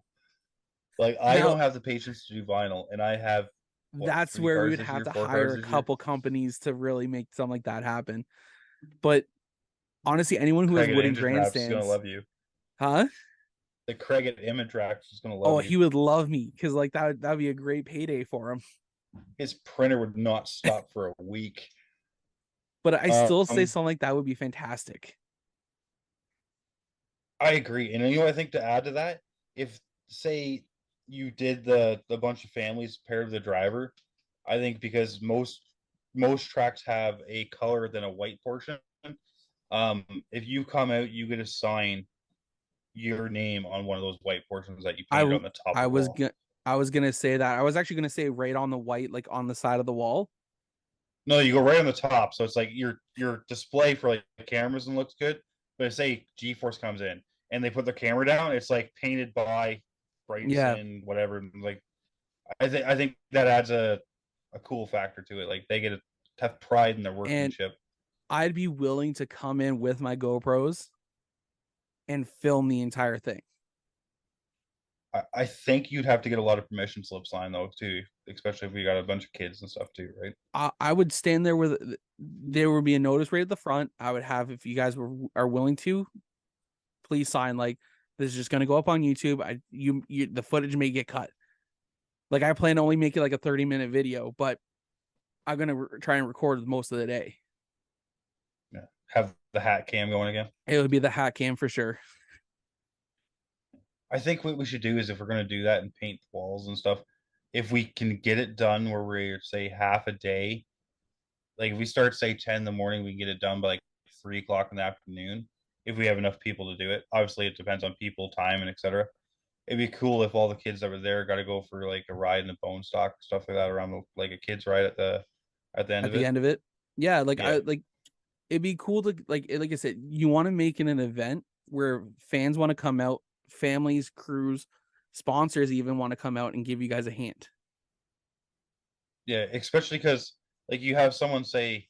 Like I Now, don't have the patience to do vinyl, and I have that's 3 where we cars would this have year, to 4 hire cars a this year. couple companies to really make something like that happen. But honestly, anyone who has Craig at wooden Engine Wraps is gonna grandstands, love you. huh? The Craig at Image Wraps is gonna Oh, love you. he would love me because like that'd be a great payday for him. His printer would not stop for a week. But I still say Um, something like that would be fantastic. I agree, and you know, I think to add to that, if say you did the bunch of families paired with the driver, I think because most tracks have a color than a white portion. If you come out, you get to sign your name on one of those white portions that you painted I on the top I of the was wall. gonna I was gonna say that. I was actually gonna say right on the white, like on the side of the wall. No, you go right on the top, so it's like your display for like the cameras and looks good. But if say G-Force comes in and they put the camera down, it's like painted by Yeah. Brightson, whatever. Like I think that adds a cool factor to it. Like they get to have pride in their And workmanship. I'd be willing to come in with my GoPros and film the entire thing. I think you'd have to get a lot of permission slips signed though too, especially if we got a bunch of kids and stuff too, right? I would stand there with there would be a notice right at the front. I would have, if you guys are willing to, please sign. Like this is just going to go up on YouTube. The footage may get cut. Like I plan to only make it like a 30-minute video, but I'm gonna try and record most of the day. Yeah. Have the hat cam going again. It would be the hat cam for sure. I think what we should do is if we're going to do that and paint the walls and stuff, if we can get it done where we're say half a day, like if we start say 10 in the morning, we can get it done by like 3 o'clock in the afternoon. If we have enough people to do it, obviously it depends on people, time, and etc. It'd be cool if all the kids that were there got to go for like a ride in the bone stock stuff like that around like a kids ride at the end At of the it. end of it, yeah, like I Yeah, like it'd be cool to like I said, you want to make it an event where fans want to come out, families, crews, sponsors even want to come out and give you guys a hand. yeah, especially because like you have someone say,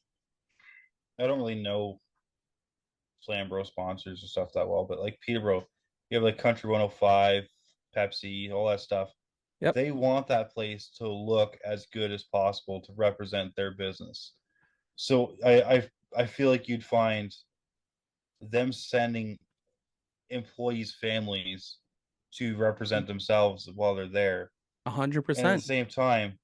I don't really know Flambro sponsors and stuff that well, but like Peterborough, you have like Country 105, Pepsi, all that stuff. Yep. They want that place to look as good as possible to represent their business. So I feel like you'd find them sending employees' families to represent themselves while they're there. hundred And at the percent. same time,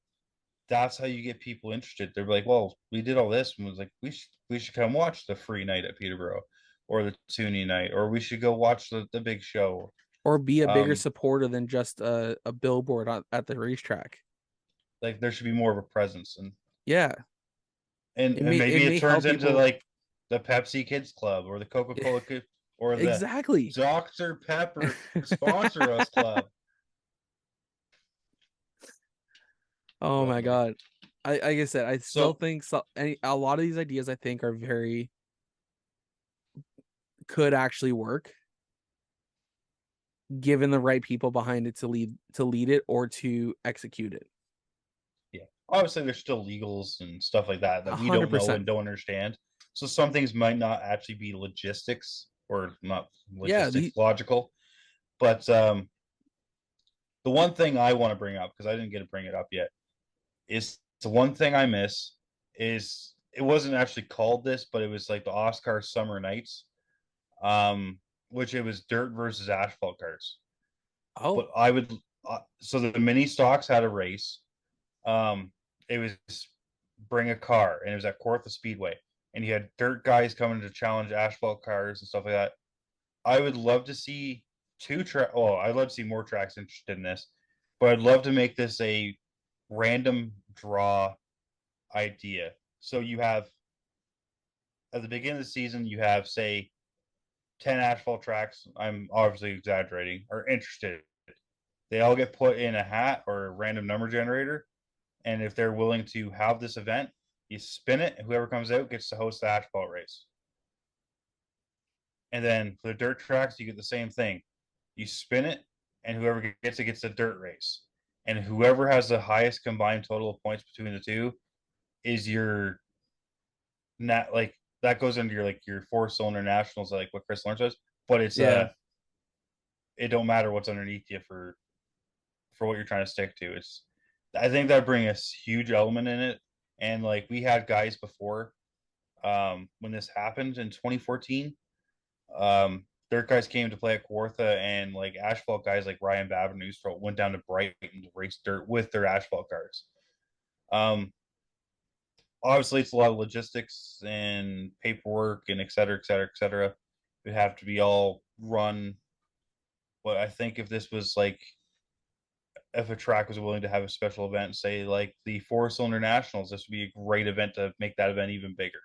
that's how you get people interested. They're like, well, we did all this and was like, we should come watch the free night at Peterborough or the Toonie night, or we should go watch the big show. Or be a bigger Um, supporter than just a billboard at the racetrack. like there should be more of a presence Yeah, and it maybe it may help turns into people. like the Pepsi Kids Club or the Coca-Cola or the Exactly. Dr. Pepper sponsor us club. Oh But my no. god. I like I said, I still So think a lot of these ideas I think are very could actually work given the right people behind it to lead it or to execute it. yeah, obviously there's still legals and stuff like that A that we hundred don't know and percent. don't understand. So some things might not actually be logistics or not Yeah, logistics logical. But the one thing I want to bring up because I didn't get to bring it up yet is the one thing I miss is it wasn't actually called this, but it was like the Oscar Summer Nights, which it was dirt versus asphalt cars. oh, But I would so the mini stocks had a race. It was bring a car, and it was at Kawartha Speedway, and you had dirt guys coming to challenge asphalt cars and stuff like that. I would love to see I'd love to see more tracks interested in this, but I'd love to make this a random draw idea. So you have at the beginning of the season, you have say 10 asphalt tracks. I'm obviously exaggerating, are interested. They all get put in a hat or a random number generator. And if they're willing to have this event, you spin it, and whoever comes out gets to host the asphalt race. And then for the dirt tracks, you get the same thing. You spin it, and whoever gets the dirt race. And whoever has the highest combined total of points between the two is your not like that goes into your 4-cylinder nationals, like what Chris Lawrence says. But it's Yeah, it don't matter what's underneath you for what you're trying to stick to. It's I think that bring a huge element in it. And like we had guys before when this happened in 2014. Dirt guys came to play at Kawartha, and like asphalt guys like Ryan Babb and Newsfelt went down to Brighton to race dirt with their asphalt cars. Obviously, it's a lot of logistics and paperwork and et cetera, et cetera, et cetera. It would have to be all run. But I think if this was like, if a track was willing to have a special event, say like the 4-cylinder nationals, this would be a great event to make that event even bigger.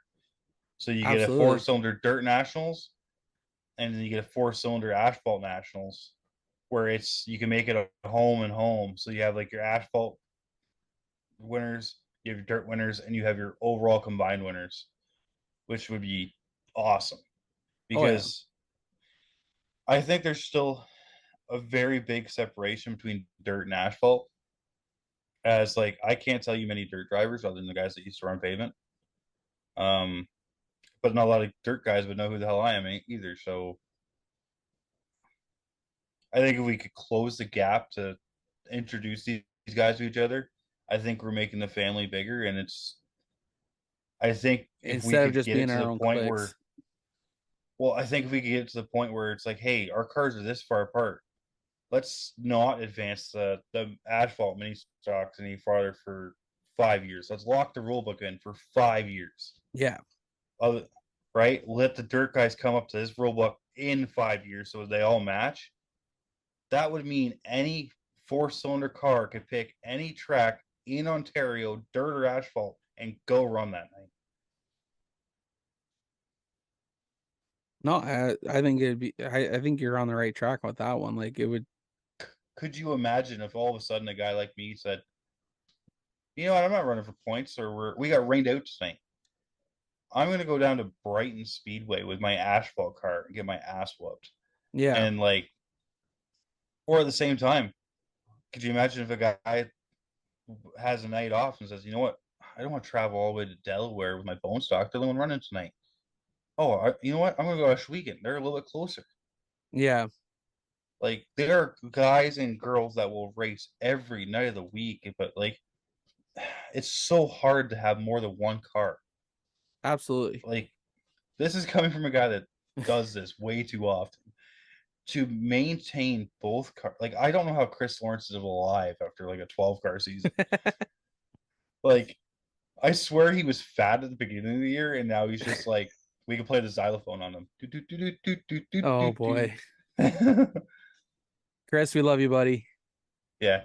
So you get a absolutely. 4-cylinder dirt nationals, and then you get a 4-cylinder asphalt nationals, where it's you can make it a home and home. So you have like your asphalt winners, you have your dirt winners, and you have your overall combined winners, which would be awesome Oh yeah, because I think there's still a very big separation between dirt and asphalt. As like I can't tell you many dirt drivers other than the guys that used to run pavement. Um, but not a lot of dirt guys would know who the hell I am either. So I think if we could close the gap to introduce these guys to each other, I think we're making the family bigger. And it's I think if we instead of could just get it being to our the own point where clicks. well, I think if we could get to the point where it's like, hey, our cars are this far apart. Let's not advance the asphalt mini stocks any farther for 5 years. Let's lock the rule book in for 5 years. Yeah, Other, right? Let the dirt guys come up to this rule book in 5 years so they all match. That would mean any 4-cylinder car could pick any track in Ontario, dirt or asphalt, and go run that night. no, I think it'd be. I think you're on the right track with that one. Like it would. Could you imagine if all of a sudden a guy like me said, you know what, I'm not running for points, or we got rained out tonight. I'm going to go down to Brighton Speedway with my asphalt car and get my ass whooped. Yeah, And like, or at the same time, could you imagine if a guy has a night off and says, you know what, I don't want to travel all the way to Delaware with my bone stock. They're the one running tonight. Oh, you know what? I'm going to go to Schwegen. They're a little bit closer. yeah, Like, there are guys and girls that will race every night of the week, but like, it's so hard to have more than one car. absolutely. Like, this is coming from a guy that does this way too often. To maintain both cars, like I don't know how Chris Lawrence is alive after like a 12-car season. Like I swear he was fat at the beginning of the year, and now he's just like we can play the xylophone on him. Do, do, do, do, do, do, Oh do, boy, do. Chris, we love you, buddy. Yeah.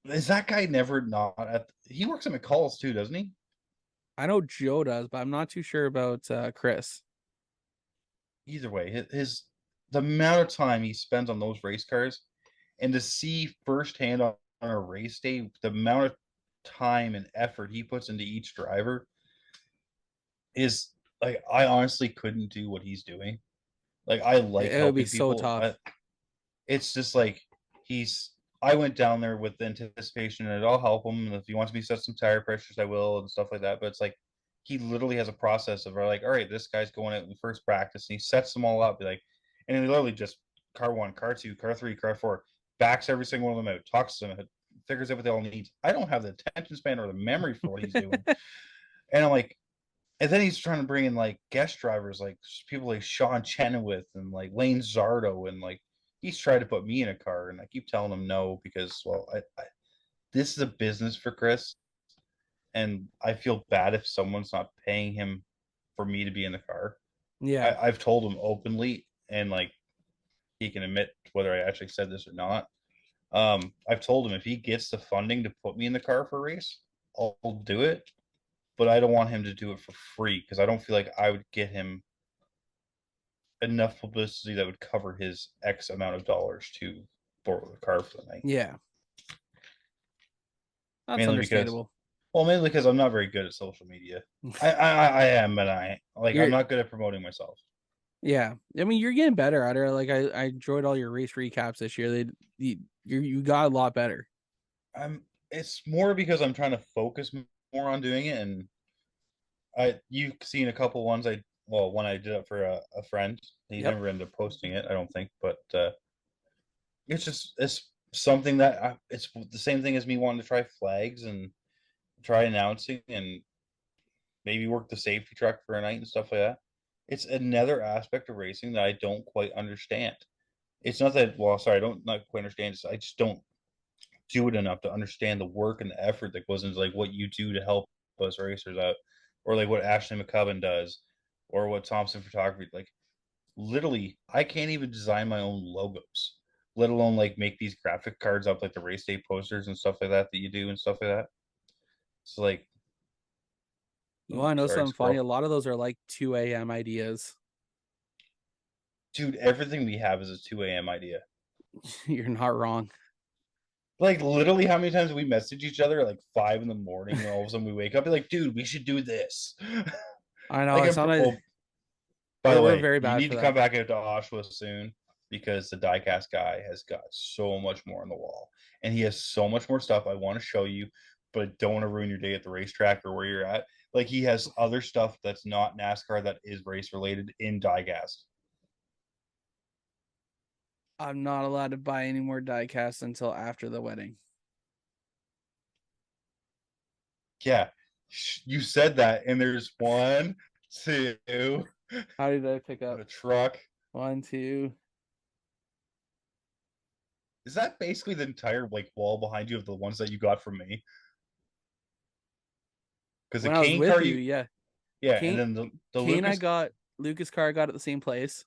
Is that guy never not at? He works at McCall's too, doesn't he? I know Joe does, but I'm not too sure about Chris. Either way, his the amount of time he spends on those race cars, and to see firsthand on a race day the amount of time and effort he puts into each driver is like I honestly couldn't do what he's doing. Like I like It would be helping so people. tough. It's just like he's. I went down there with the anticipation that I'll help him. And if he wants me to set some tire pressures, I will and stuff like that. But it's like he literally has a process of like, all right, this guy's going out in the first practice, and he sets them all up, like, and he literally just car one, car two, car three, car four, backs every single one of them out, talks to them, figures out what they all need. I don't have the attention span or the memory for what he's doing, and I'm like, and then he's trying to bring in like guest drivers, like people like Sean Chenoweth and like Lane Zardo, and like he's tried to put me in a car, and I keep telling him no because, well, this is a business for Chris, and I feel bad if someone's not paying him for me to be in the car. Yeah. I've told him openly, and like he can admit whether I actually said this or not. I've told him if he gets the funding to put me in the car for a race, I'll do it. But I don't want him to do it for free because I don't feel like I would get him enough publicity that would cover his X amount of dollars to borrow the car for the night. Yeah. That's Mainly because, understandable. well, mainly because I'm not very good at social media. I am, but I'm You're not good at promoting myself. Yeah, I mean you're getting better at it. Like I enjoyed all your race recaps this year. You got a lot better. It's more because I'm trying to focus more on doing it, and you've seen a couple ones one I did it for a friend. He Yep. never ended up posting it, I don't think, but it's something that it's the same thing as me wanting to try flags and try announcing and maybe work the safety truck for a night and stuff like that. It's another aspect of racing that I don't quite understand. It's not that, well, sorry, I don't not quite understand. I just don't do it enough to understand the work and the effort that goes into like what you do to help us racers out, or like what Ashley McCubbin does, or what Thompson Photography. Like literally, I can't even design my own logos, let alone like make these graphic cards up like the race day posters and stuff like that you do and stuff like that. So like, You want to know sorry, something funny? A squirrel. lot of those are like 2 a.m. ideas. Dude, everything we have is a 2 a.m. idea. You're not wrong. Like literally, how many times we message each other at like 5 in the morning, and all of a sudden we wake up and like, dude, we should do this. I know Like it's not. oh, by the We're way, very you bad need for to that. come back out to Oshawa soon because the diecast guy has got so much more on the wall, and he has so much more stuff I want to show you, but I don't want to ruin your day at the racetrack or where you're at. Like he has other stuff that's not NASCAR that is race related in diecast. I'm not allowed to buy any more diecasts until after the wedding. Yeah, you said that, and there's one, two, How did I pick up? a truck. 1, 2. Is that basically the entire like wall behind you of the ones that you got from me? Because the When I was Kane with car, you, yeah. yeah, and Kane, then the Kane, I Lucas, got Lucas car. I got at the same place.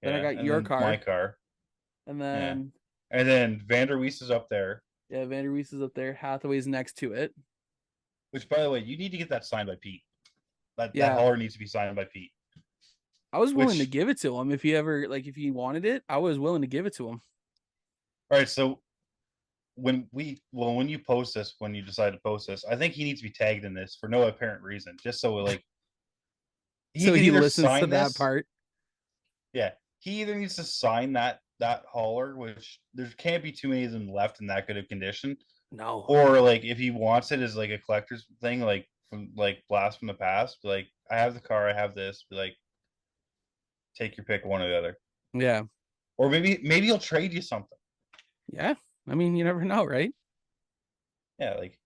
Then I yeah, got and your then my car, car, and yeah, then and then Vander Weiss is up there. yeah, Vander Weiss is up there. Hathaway's next to it. Which, by the way, you need to get that signed by Pete. That Yeah, hauler needs to be signed by Pete. I was willing to Which, give it to him if he ever if he wanted it. I was willing to give it to him. all right, so when you post this, when you decide to post this, I think he needs to be tagged in this for no apparent reason, just so like he So can he either listens to sign that this, part. yeah, he either needs to sign that hauler, which there can't be too many of them left in that good of condition, No. or like if he wants it as like a collector's thing, like from like blast from the past, like I have the car, I have this, be like take your pick, one or the other, Yeah. or maybe he'll trade you something. Yeah. I mean, you never know, right? Yeah, like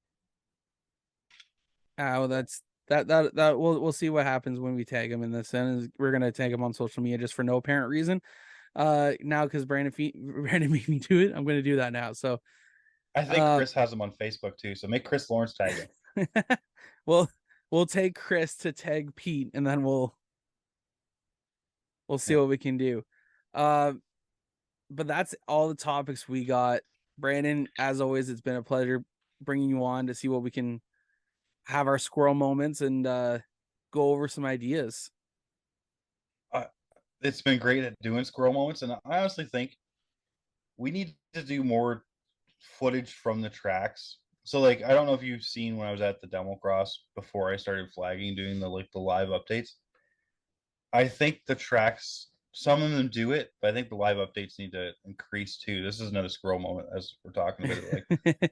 Oh, that we'll see what happens when we tag him in this. And we're gonna tag him on social media just for no apparent reason. Now because Brandon made me do it, I'm gonna do that now. So I think Chris has him on Facebook too, so make Chris Lawrence tag him. we'll we'll take Chris to tag Pete, and then we'll see Yeah. what we can do. But that's all the topics we got. Brandon, as always, it's been a pleasure bringing you on to see what we can have our squirrel moments and go over some ideas. It's been great at doing squirrel moments, and I honestly think we need to do more footage from the tracks. So, like, I don't know if you've seen when I was at the demo cross before I started flagging, doing the live updates. I think the tracks, some of them do it, but I think the live updates need to increase too. This is another squirrel moment as we're talking about it. Like,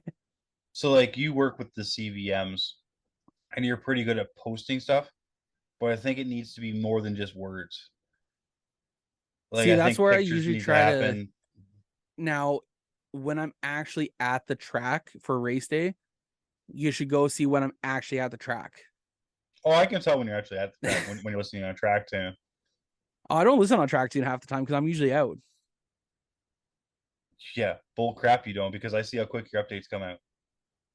so, like, you work with the CVMs, and you're pretty good at posting stuff, but I think it needs to be more than just words. Like, See, I that's think where I pictures usually need to try to happen. now when I'm actually at the track for race day, you should go see when I'm actually at the track. Oh, I can tell when you're actually at the track when you're listening on a track too. Oh, I don't listen on track tune half the time because I'm usually out. Yeah, bull crap, you don't, because I see how quick your updates come out.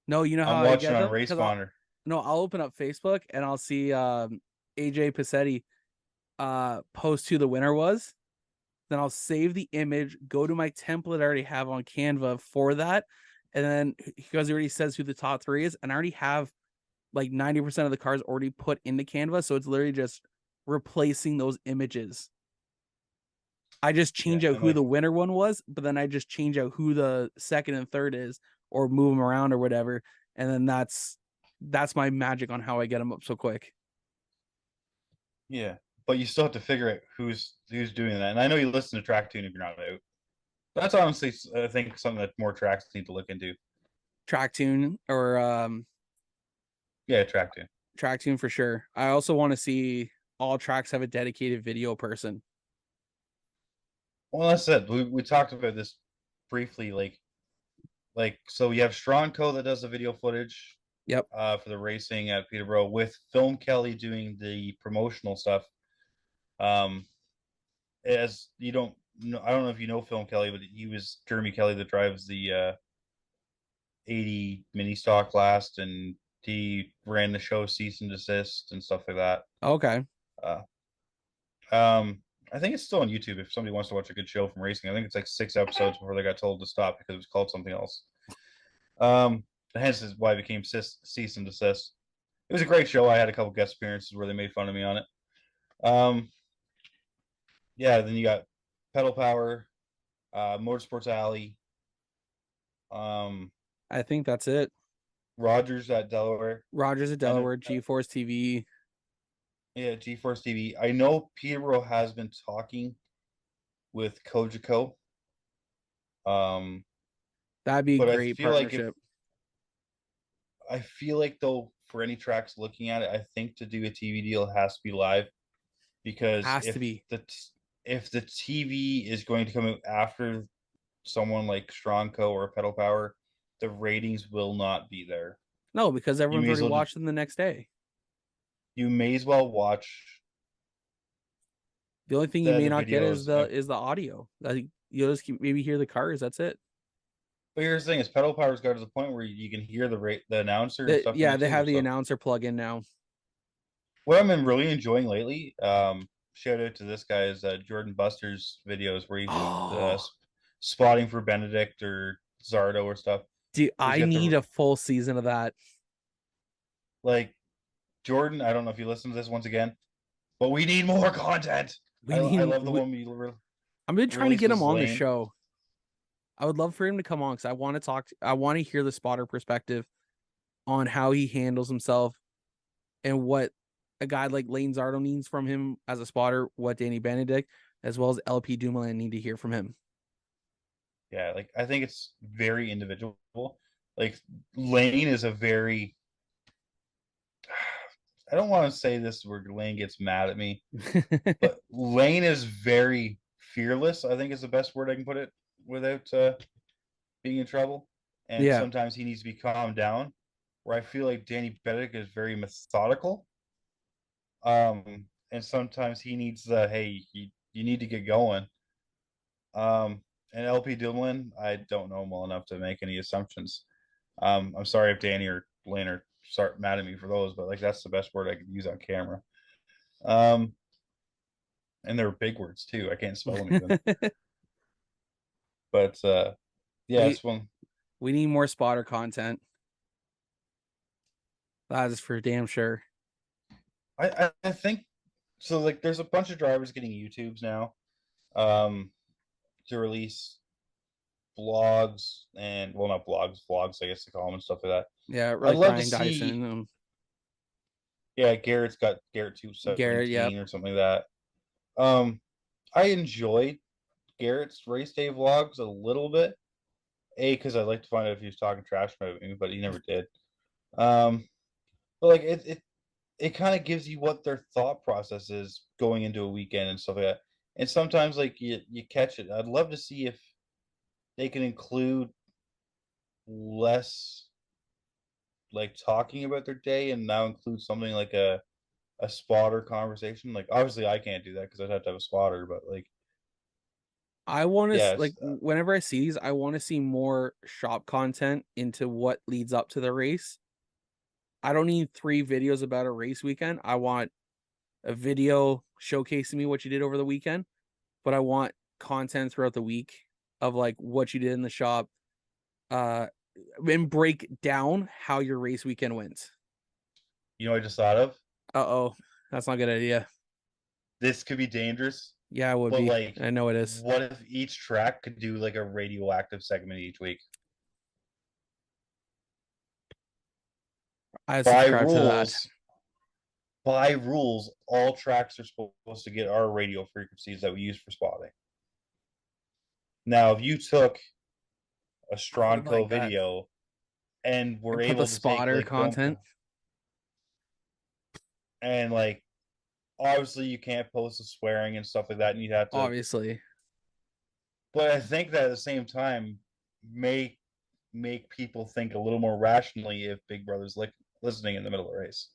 No, you know how I'm I watching get on them? Race Because Monitor. No, I'll open up Facebook and I'll see AJ Passetti post who the winner was. Then I'll save the image, go to my template I already have on Canva for that. And then because he already says who the top 3 is, and I already have like 90% of the cars already put into Canva. So it's literally just replacing those images. I just Yeah, change out and who like the winner one was, but then I just change out who the second and third is, or move them around or whatever. And then that's my magic on how I get them up so quick. yeah, but you still have to figure out who's doing that. And I know you listen to track tune if you're not out. That's honestly, I think, something that more tracks need to look into. Track tune or Yeah, track tune. track tune for sure. I also want to see all tracks have a dedicated video person. Well, that's it. We talked about this briefly. Like so, you have Stronco that does the video footage Yep. for the racing at Peterborough with Film Kelly doing the promotional stuff. Um, as you don't know, I don't know if you know Film Kelly, but he was Jeremy Kelly that drives the 80 mini stock last, and he ran the show Cease and Desist and stuff like that. Okay. Uh, um, I think it's still on YouTube if somebody wants to watch a good show from racing. I think it's like 6 episodes before they got told to stop because it was called something else. Hence is why it became Cease and Desist. It was a great show. I had a couple guest appearances where they made fun of me on it. Yeah, then you got Pedal Power, Motorsports Alley, um, I think that's it. Rogers at Delaware, Rogers at and Delaware, GeForce TV. yeah, GeForce TV. I know Peterborough has been talking with Kojiko. Um, That'd be a but great partnership. I feel like though for any tracks looking at it, I think to do a TV deal it has to be live because Has to be. if the TV is going to come out after someone like Stronco or Pedal Power, the ratings will not be there. No, because You everyone's may as already well watched them the next day. you may as well watch The only thing you may the not get videos. is the audio. Like you'll just maybe hear the cars. That's it. But here's the thing: is Pedal Power's got to the point where you can hear the announcer and stuff in Yeah, it they too. have the So announcer plug-in now. what I've been really enjoying lately, shout out to this guy is Jordan Buster's videos where he's Oh, spotting for Benedict or Zardo or stuff. dude, He's I got need the a full season of that. like Jordan. I don't know if you listen to this once again, but we need more content. We I need. love the one we I've been trying to released get with him on the Lane. show. I would love for him to come on because I want to talk. I want to hear the spotter perspective on how he handles himself and what a guy like Lane Zardo needs from him as a spotter. What Danny Benedict as well as LP Dumoulin need to hear from him. Yeah, like I think it's very individual. Like Lane is a very I don't want to say this where Lane gets mad at me, but Lane is very fearless. I think is the best word I can put it without being in trouble. And Yeah, sometimes he needs to be calmed down. Where I feel like Danny Benedict is very methodical. And sometimes he needs the hey, you need to get going. And LP Dumoulin, I don't know him well enough to make any assumptions. I'm sorry if Danny or Lane are start mad at me for those, but like that's the best word I could use on camera. Um, and they're big words too. I can't spell them even. But yeah, we it's one. we need more spotter content. That is for damn sure. I think so. Like, there's a bunch of drivers getting YouTubes now, um, to release blogs and well, not blogs, vlogs, I guess they call them and stuff like that. Yeah, I'd like love to Ryan see. Dyson, Yeah, Garrett's got Garrett Garrett. 217 Yep. or something like that. I enjoyed Garrett's race day vlogs a little bit. A, because I'd like to find out if he was talking trash about me, but he never did. Um, but like it kind of gives you what their thought process is going into a weekend and stuff like that. And sometimes like you catch it. I'd love to see if they can include less like talking about their day and now include something like a spotter conversation. Like obviously I can't do that because I'd have to have a spotter, but like I want to yes, like whenever I see these, I want to see more shop content into what leads up to the race. I don't need 3 videos about a race weekend. I want a video showcasing me what you did over the weekend, but I want content throughout the week of like what you did in the shop, and break down how your race weekend went. You know what I just thought of? Uh-oh, that's not a good idea. This could be dangerous, Yeah, it would but be. like, I know it is. what if each track could do like a radioactive segment each week? I By subscribe to that. rules, by rules, all tracks are supposed to get our radio frequencies that we use for spotting. Now, if you took a I would like Stronco that. video and were And put the able to take spotter like content. and like obviously you can't post the swearing and stuff like that, and you'd have to. Obviously, But I think that at the same time make people think a little more rationally if Big Brother's like listening in the middle of the race.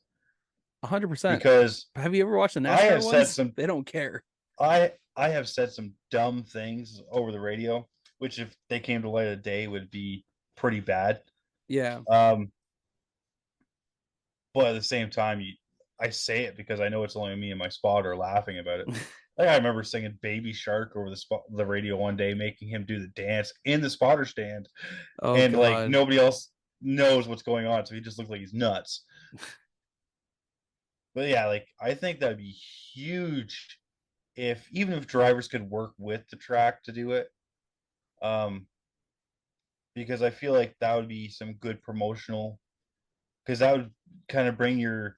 100%. Because Have you ever watched the I NASCAR have said ones? some They don't care. I have said some dumb things over the radio, which if they came to light of day would be pretty bad. Yeah. But at the same time, I say it because I know it's only me and my spotter laughing about it. Like I remember singing "Baby Shark" over the radio one day, making him do the dance in the spotter stand, Oh and like God. nobody else knows what's going on, so he just looks like he's nuts. But yeah, like I think that'd be huge if even if drivers could work with the track to do it. Um, because I feel like that would be some good promotional, because that would kind of bring your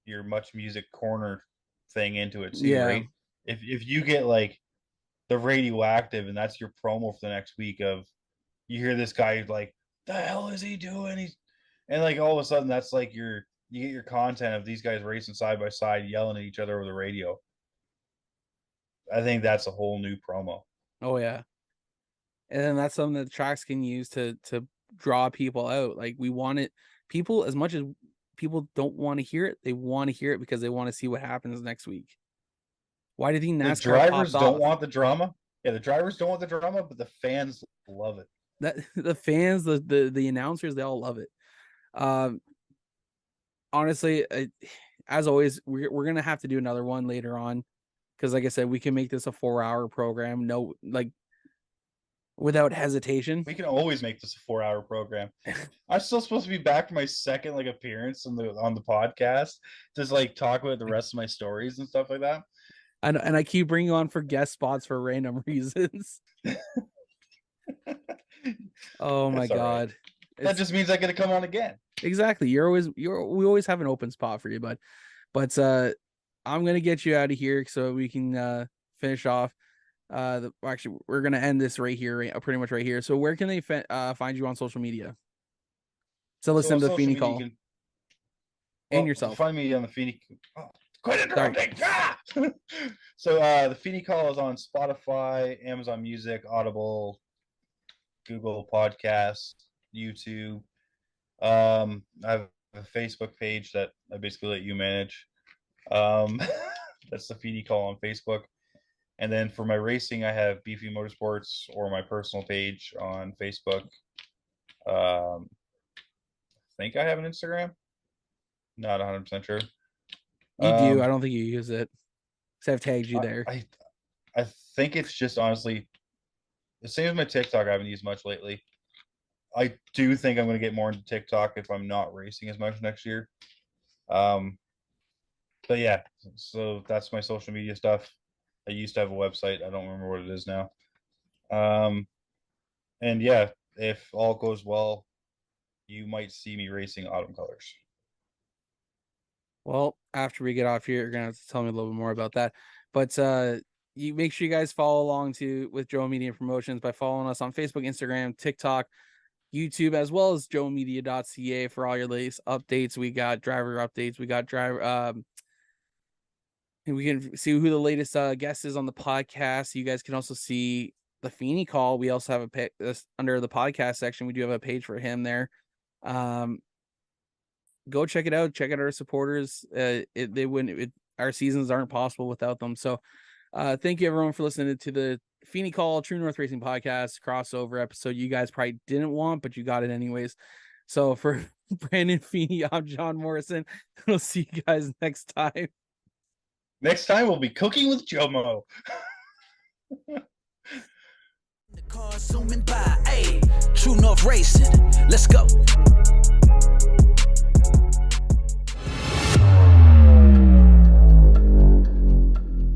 Much Music Corner thing into it too, Yeah. right? If you get like the radioactive and that's your promo for the next week of you hear this guy like, the hell is he doing? He's and like all of a sudden that's like you get your content of these guys racing side by side, yelling at each other over the radio. I think that's a whole new promo. Oh yeah. And then that's something that the tracks can use to draw people out. Like we want it, people, as much as people don't want to hear it, they want to hear it because they want to see what happens next week. Why do you think The NASCAR drivers popped don't off? want the drama. Yeah, the drivers don't want the drama, but the fans love it. That the fans, the announcers, they all love it. Um, honestly, as always, we're gonna have to do another one later on because, like I said, we can make this a 4-hour program. No, like without hesitation. We can always make this a 4-hour program. I'm still supposed to be back for my second like appearance on the podcast, just like talk about the rest of my stories and stuff like that. And I keep bringing you on for guest spots for random reasons. Oh my That's all right. God. That just means I get to come on again. Exactly. We always have an open spot for you, bud. But I'm gonna get you out of here so we can finish off. Actually, we're gonna end this right here, pretty much right here. So where can they find you on social media to listen to the Feeney call and yourself? Find me on the Feeney. Oh, quit interrupting! Ah! So the Feeney call is on Spotify, Amazon Music, Audible, Google Podcasts, YouTube. I have a Facebook page that I basically let you manage. That's the Feeney call on Facebook. And then for my racing, I have Beefy Motorsports or my personal page on Facebook. I think I have an Instagram. Not 100% sure. You do. I don't think you use it. Because I've tagged you there. I think it's just honestly the same as my TikTok. I haven't used much lately. I do think I'm going to get more into TikTok if I'm not racing as much next year. But yeah, so that's my social media stuff. I used to have a website. I don't remember what it is now. And yeah, if all goes well, you might see me racing autumn colors. Well, after we get off here, you're gonna have to tell me a little bit more about that. But you make sure you guys follow along with Joe Media Promotions by following us on Facebook, Instagram, TikTok, YouTube, as well as joemedia.ca for all your latest updates. We got driver updates. We got and we can see who the latest guest is on the podcast. You guys can also see the Feeney call. We also have a pick under the podcast section. We do have a page for him there. Go check it out. Check out our supporters. Our seasons aren't possible without them. So thank you everyone for listening to the Feeney Call True North Racing Podcast crossover episode you guys probably didn't want, but you got it anyways. So for Brandon Feeney, I'm John Morrison. We'll see you guys next time. Next time we'll be cooking with Jomo. The car zooming by, hey, True North Racing, let's go.